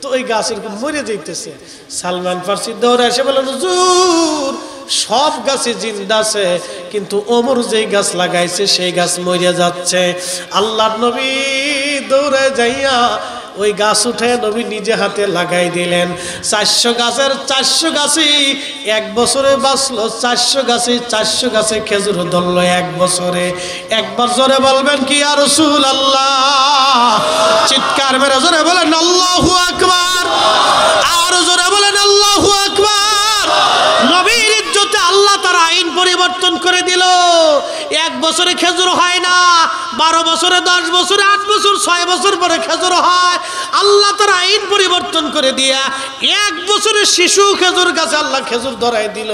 তো ওই গাছ এরকম মরে যাইতেছে। সালমান ফার্সি দৌড়ে এসে বলেন, হুজুর সব গাছে জিন্দা আছে, কিন্তু ওমর যেই গাছ লাগাইছে সেই গাছ মরে যাচ্ছে। আল্লাহর নবী দৌড়ে যাইয়া ওই গাছ উঠে নবী নিজে হাতে লাগাই দিলেন। 400 গাছের 400 গাছই এক বছরে বাঁচলো। 400 গাছে খেজুর ধরলো এক বছরে। একবার জোরে বলবেন কি ইয়া রাসূলুল্লাহ? চিৎকার মেরে জোরে বলেন আল্লাহু আকবার। আর জোরে বলেন আল্লাহু আকবার। নবীর ইজ্জতে আল্লাহ তার আইন পরিবর্তন করে দিল। এক বছরে খেজুর হয় না, 12 বছরে, 10 বছরে, 8 বছর, 6 বছর পরে খেজুর হয়। আল্লাহ তার আইন পরিবর্তন করে দিয়া এক বছরে শিশু খেজুর গাছে আল্লাহ খেজুর ধরাই দিল।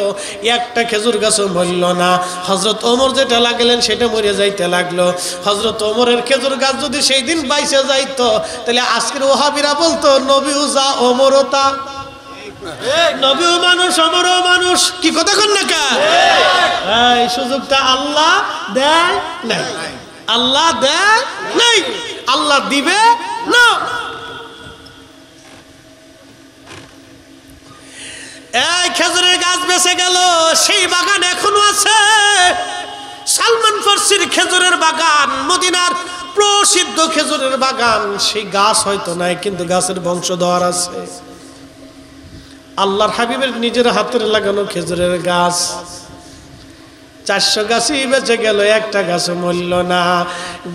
একটা খেজুর গাছও মরল না। হযরত ওমর যেটা লাগালেন সেটা মরে যাইতে লাগলো। হযরত ওমরের খেজুর গাছ যদি সেই দিন বাইসে যাইতো, তাহলে আজকের ওহাবিরা বলতো নবীও যা ওমরও তা। নবীও মানুষ, ওমরও মানুষ। কি কথা কন না কা? এই সুযোগটা আল্লাহ দেয় নাই, আল্লাহ দেয় নাই, আল্লাহ দিবে না। এই খেজুরের গাছ বেঁচে গেল, সেই বাগান এখনো আছে। সালমান ফার্সির খেজুরের বাগান, মদিনার প্রসিদ্ধ খেজুরের বাগান। সেই গাছ হয়তো নাই, কিন্তু গাছের বংশধর আছে। আল্লাহর হাবিবের নিজের হাতের লাগানো খেজুরের গাছ। 400 গাছই বেঁচে গেল, একটা গাছও মরল না।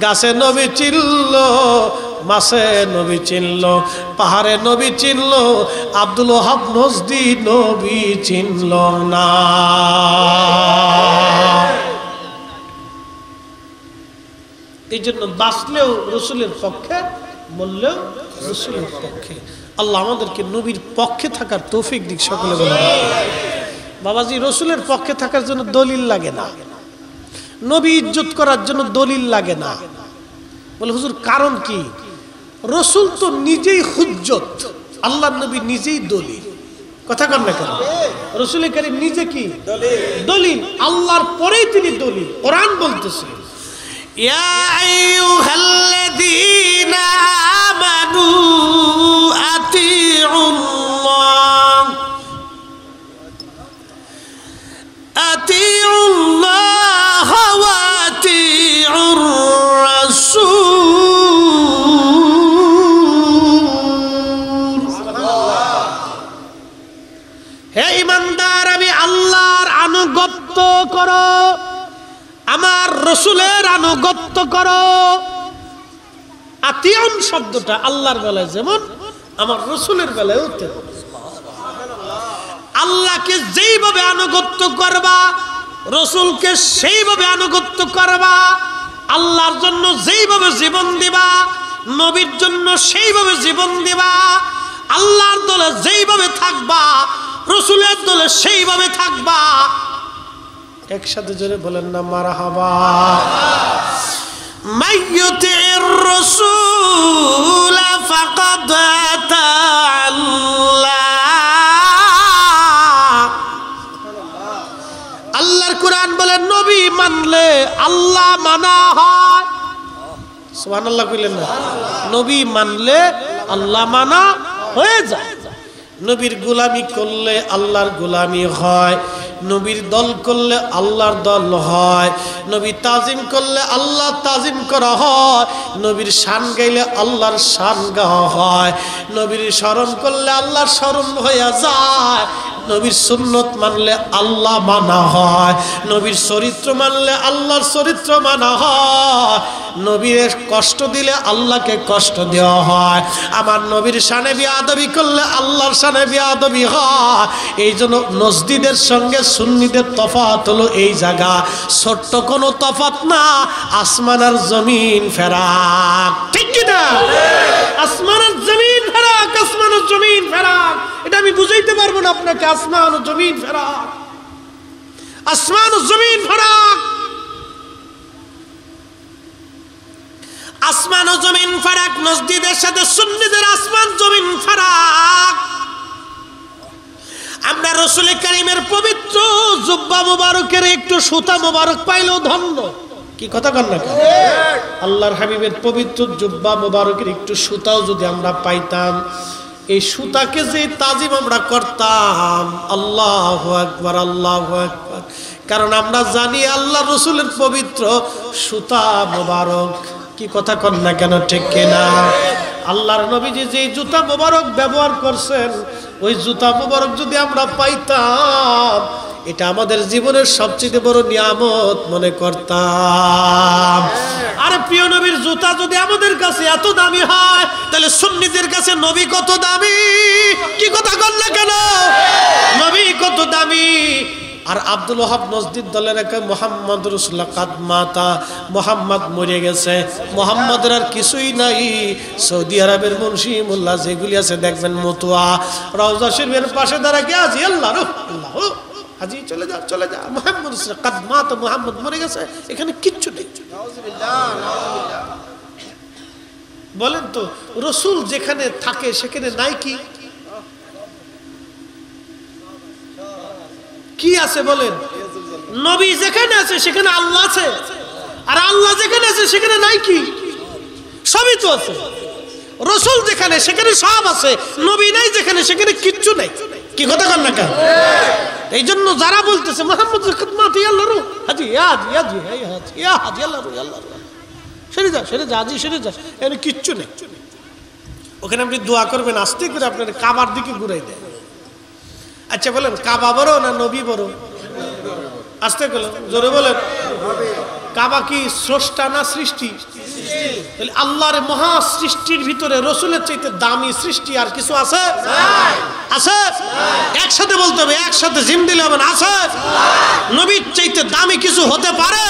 গাছে নবী চিনল, মাছে নবী চিনল, পাহাড়ে নবী চিনল, আব্দুল ওহাব নজদি নবী চিনল না। এই জন্য বাঁচলেও রসুলের পক্ষে, মরলেও রসুলের পক্ষে। আল্লাহ আমাদেরকে নবীর পক্ষে থাকার তৌফিক দিক। সকলে বলে বাবাজি, রসুলের পক্ষে থাকার জন্য দলিল লাগে না, নবী ইজ্জত করার জন্য দলিল লাগে না। বলে হুজুর কারণ কি? রসুল তো নিজেই হুজ্জত, আল্লাহর নবী নিজেই দলিল। কথা কন না কেন? রসুল কারীম নিজে কি দলিল, আল্লাহর পরেই তিনি দলিল। কোরআন বলতেছে, ইয়া আইয়ুহাল্লাযীনা আমানু আতিউল্লাহ আতিউল্লাহ ওয়া আতিউর রাসূল। হে ঈমানদার, আমি আল্লাহর আনুগত্য করো, আমার রসুলের আনুগত্য করো। আতিউন শব্দটা আল্লাহর বেলায় যেমন, আমার রসুলের বেলায় তেমন। আল্লাহকে যেইভাবে আনুগত্য করবা, রসুলকে সেইভাবে আনুগত্য করবা। আল্লাহর জন্য যেইভাবে জীবন দিবা, নবীর জন্য সেইভাবে জীবন দিবা, আল্লাহর দলে যেইভাবে থাকবা, রাসূলের দলে সেইভাবে থাকবা। একসাথে জোরে বলেন না মারহাবা। মাইয়ুতির রাসূল ফাকাদ আতা আল্লাহর কোরআন বলে নবী মানলে আল্লাহ মানা হয়। সুবহানাল্লাহ কইলেন না? নবী মানলে আল্লাহ মানা হয়ে যায়। নবীর গোলামি করলে আল্লাহর গোলামি হয়, নবীর দল করলে আল্লাহর দল হয়, নবী তাজিম করলে আল্লাহ তাজিম করা হয়, নবীর শান গাইলে আল্লাহর শান গাওয়া হয়, নবীর স্মরণ করলে আল্লাহর স্মরণ হয়ে যায়, নবীর সুন্নত মানলে আল্লাহ মানা হয়, নবীর চরিত্র মানলে আল্লাহর চরিত্র মানা হয়, নবীর কষ্ট দিলে আল্লাহকে কষ্ট দেওয়া হয়। আমার নবীর শানে বিয়াদবি করলে আল্লাহর শানে বিয়াদবি হয়। এই জন্য নজদিদের সঙ্গে সুন্নিদের তফাৎ হলো এই জায়গা, ছোট্ট কোনো তফাৎ না, আসমান আর জমিন ফেরাক। ঠিক কি না? আসমান আর জমিন ফেরাক, আসমান আর জমিন ফেরাক। এটা আমি বুঝাইতে পারবো না আপনাকে। আসমান ও জমিন ফেরাক, আসমান ও জমিন ফেরাক, আসমান ও জমিন ফারাক। নজদিদের সাথে সুন্নিদের আসমান জমিন ফারাক। আমরা রাসূল কারীমের পবিত্র জুব্বা মুবারকের একটু সুতা মুবারক পাইলেও ধন্য। কি কথা কন না? আল্লাহর হাবিবের পবিত্র জুব্বা মুবারকের একটু সুতাও যদি আমরা পাইতাম, এই সুতাকে যে তাজিম আমরা করতাম, আল্লাহু আকবার, আল্লাহু আকবার। কারণ আমরা জানি আল্লাহ রাসূলের পবিত্র সুতা মুবারক। কি কথা কন না কেন? ঠিক কিনা? আল্লাহর নবীজি যে জুতা মুবারক ব্যবহার করছেন, ওই জুতা মুবারক যদি আমরা পাইতাম, এটা আমাদের জীবনের সবচেয়ে বড় নিয়ামত মনে করতাম। আরে প্রিয় নবীর জুতা যদি আমাদের কাছে এত দামি হয়, তাহলে সুন্নিদের কাছে নবী কত দামি। কি কথা কন না কেন? নবী কত দামি। আর আব্দুল ওয়াহাব নজদিদ দলের এক মুহাম্মদ রাসূলুল্লাহ কাদ মাতা, মুহাম্মদ মরে গেছে, মুহাম্মদের আর কিছুই নাই। সৌদি আরবের মুন্সি মোল্লা যেগুলি আছে দেখবেন মতুয়া রওজা শরীফের পাশে দাঁড়া কে আজি আল্লাহ আল্লাহ আজি চলে যা চলে যা, মুহাম্মদ কাদ মাতা, মুহাম্মদ মরে গেছে, এখানে কিচ্ছু নেই। বলেন তো রাসূল যেখানে থাকে সেখানে নাই কি? কি আছে বলেন? নবী যেখানে আছে সেখানে আল্লাহ আছে, আর আল্লাহ যেখানে আছে সেখানে নাই কি? সবই তো আছে। রাসূল যেখানে সেখানে সব আছে, নবী নাই যেখানে সেখানে কিচ্ছু নাই। কি কথা কন না কেন? এই জন্য যারা বলতেছে মুহাম্মদ খিদমত আল্লাহর হাজি হাজি হাজি ইয়া হাজি আল্লাহর আল্লাহর, সেরে যা সেরে যা হাজি সেরে যা, এর কিচ্ছু নেই। ওখানে আপনি দোয়া করবেন, আস্তে করে আপনার কাবার দিকে ঘুরাই দেয়। আচ্ছা বলেন, কাবা বড় না নবী বড়? আস্তে বলেন, জোরে বলেন। কাবা কি স্রষ্টা না সৃষ্টি? আল্লাহর মহা সৃষ্টির ভিতরে রাসূলের চাইতে দামি সৃষ্টি আর কিছু আছে? আছে? একসাথে বলতে হবে, একসাথে জিম দিলে হবে না। আছে? নবীর চাইতে দামি কিছু হতে পারে?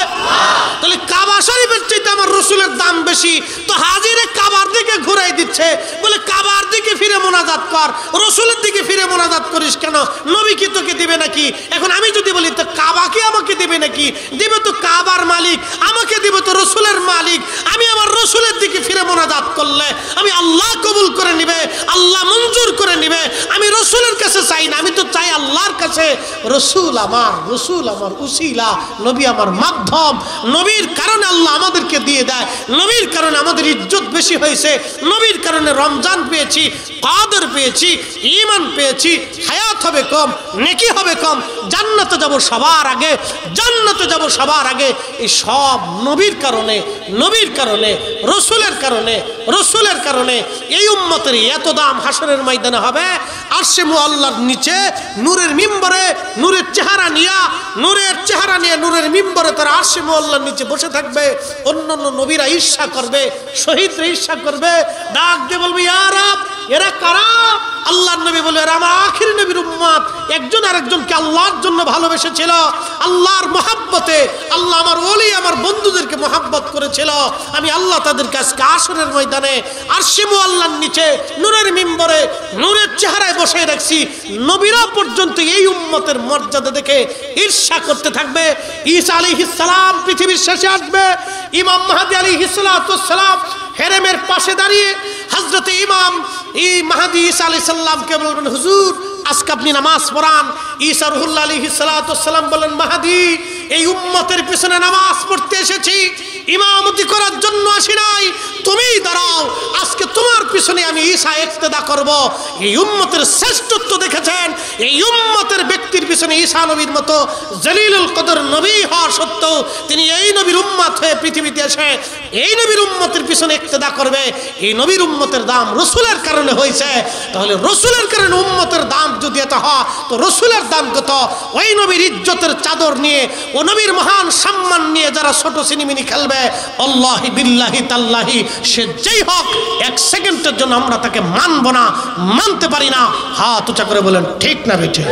তাহলে কাবা শরীফের চাইতে আমার রাসূলের দাম বেশি, তো হাজিরে কাবার দিকে ঘুরাই দিচ্ছে, বলে কাবার দিকে ফিরে মোনাজাত কর। রাসূলের দিকে ফিরে মোনাজাত করিস কেন? নবী কি তোকে দিবে নাকি? এখন আমি যদি বলি তো কাবা কি আমাকে দিবে নাকি? দিবে তো কাবার মালিক, আমাকে দিবে তো রাসূলের মালিক। আমি আমার রাসূলের দিকে ফিরে মোনাজাত করলে আমি আল্লাহ কবুল করে নিবে, আল্লাহ মঞ্জুর করে নিবে। আমি রাসূলের কাছে চাই না, আমি তো চাই আল্লাহর কাছে। রাসূল আমার উসিলা, নবী আমার মাধ্যম। নবীর কারণে আল্লাহ আমাদেরকে দিয়ে দেয়, নবীর কারণে আমাদের ইজ্জত বেশি হয়েছে, নবীর কারণে রমজান পেয়েছি, কদর পেয়েছি, ঈমান পেয়েছি। হায়াত হবে কম, নেকি হবে কম, জান্নাতে যাব সবার আগে, জান্নাতে যাব সবার আগে। এই সব নবীর কারণে, নবীর কারণে, রাসূলের কারণে, রাসূলের কারণে এই উম্মতের এত দাম হাসরের ময়দানে হবে। আরশে মুআল্লার নিচে নূরের মিম্বরে, নূরের চেহারা নিয়ে, নূরের মিম্বরে তারা আরশে মুআল্লার নিচে বসে থাকবে। অন্যান্য নবীরা ঈর্ষা করবে, শহীদরা ঈর্ষা করবে, ডাক দিয়ে বলবে ইয়া রাব, এরা কারা? আল্লাহর নবী বলে এরা আমার আখির নবীর উম্মত, একজন আরেকজনকে আল্লাহর জন্য ভালোবেসেছিল, আল্লাহর মহাব্বতে আল্লাহ আমার ওলি আমার বন্ধুদেরকে মহাব্বত করেছিল। আমি আল্লাহ তাদেরকে আজকে আসরের ময়দানে আরশে মুআল্লার নিচে নূরের মিম্বরে নূরের চেহারায় বসে রাখছি। নবীরা পর্যন্ত এই উম্মতের মর্যাদা দেখে ঈর্ষা করতে থাকবে। ঈসা আলাইহিস সালাম পৃথিবীর শেষে আসবে, ইমাম মাহদী আলাইহিস সালাম হেরেমের পাশে দাঁড়িয়ে হযরতে ইমাম মাহদী ঈসা আলাইহিস সালামকে বলবেন, হুজুর আজকে আপনি নামাজ পড়ান। ঈসা রুহুল্লাহ আলাইহিস সালাম বলেন, মাহদী এই উম্মতের পিছনে নামাজ পড়তে এসেছি, ইমামতি করার জন্য আসি নাই, তুমিই দাঁড়াও, আজকে তোমার পিছনে আমি ঈসা ইক্তেদা করব। এই উম্মতের শ্রেষ্ঠত্ব দেখেছেন, এই উম্মতের ব্যক্তির পিছনে ঈসা নবীর মতো জলিলুল কদর নবী হওয়া সত্ত্বেও তিনি এই নবীর উম্মত হয়ে পৃথিবীতে এসে এই নবীর উম্মতের পিছনে ইক্তেদা করবে। এই নবীর উম্মতের দাম রসুলের কারণে হয়েছে। তাহলে রসুলের কারণে উম্মতের দাম যদি এত হয় তো রসুলের দাম কত? ওই নবীর ইজ্জতের চাদর নিয়ে, ও নবীর মহান সম্মান নিয়ে যারা ছোট সিনিমিনি খেলবে, আল্লাহি বিল্লাহি তাল্লাহি সে যেই হোক, এক সেকেন্ডের জন্য আমরা তাকে মানব না, মানতে পারি না। হাত উঁচা করে বলেন ঠিক না বেঠে?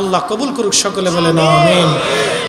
আল্লাহ কবুল করুক, সকলে বলেন আমিন।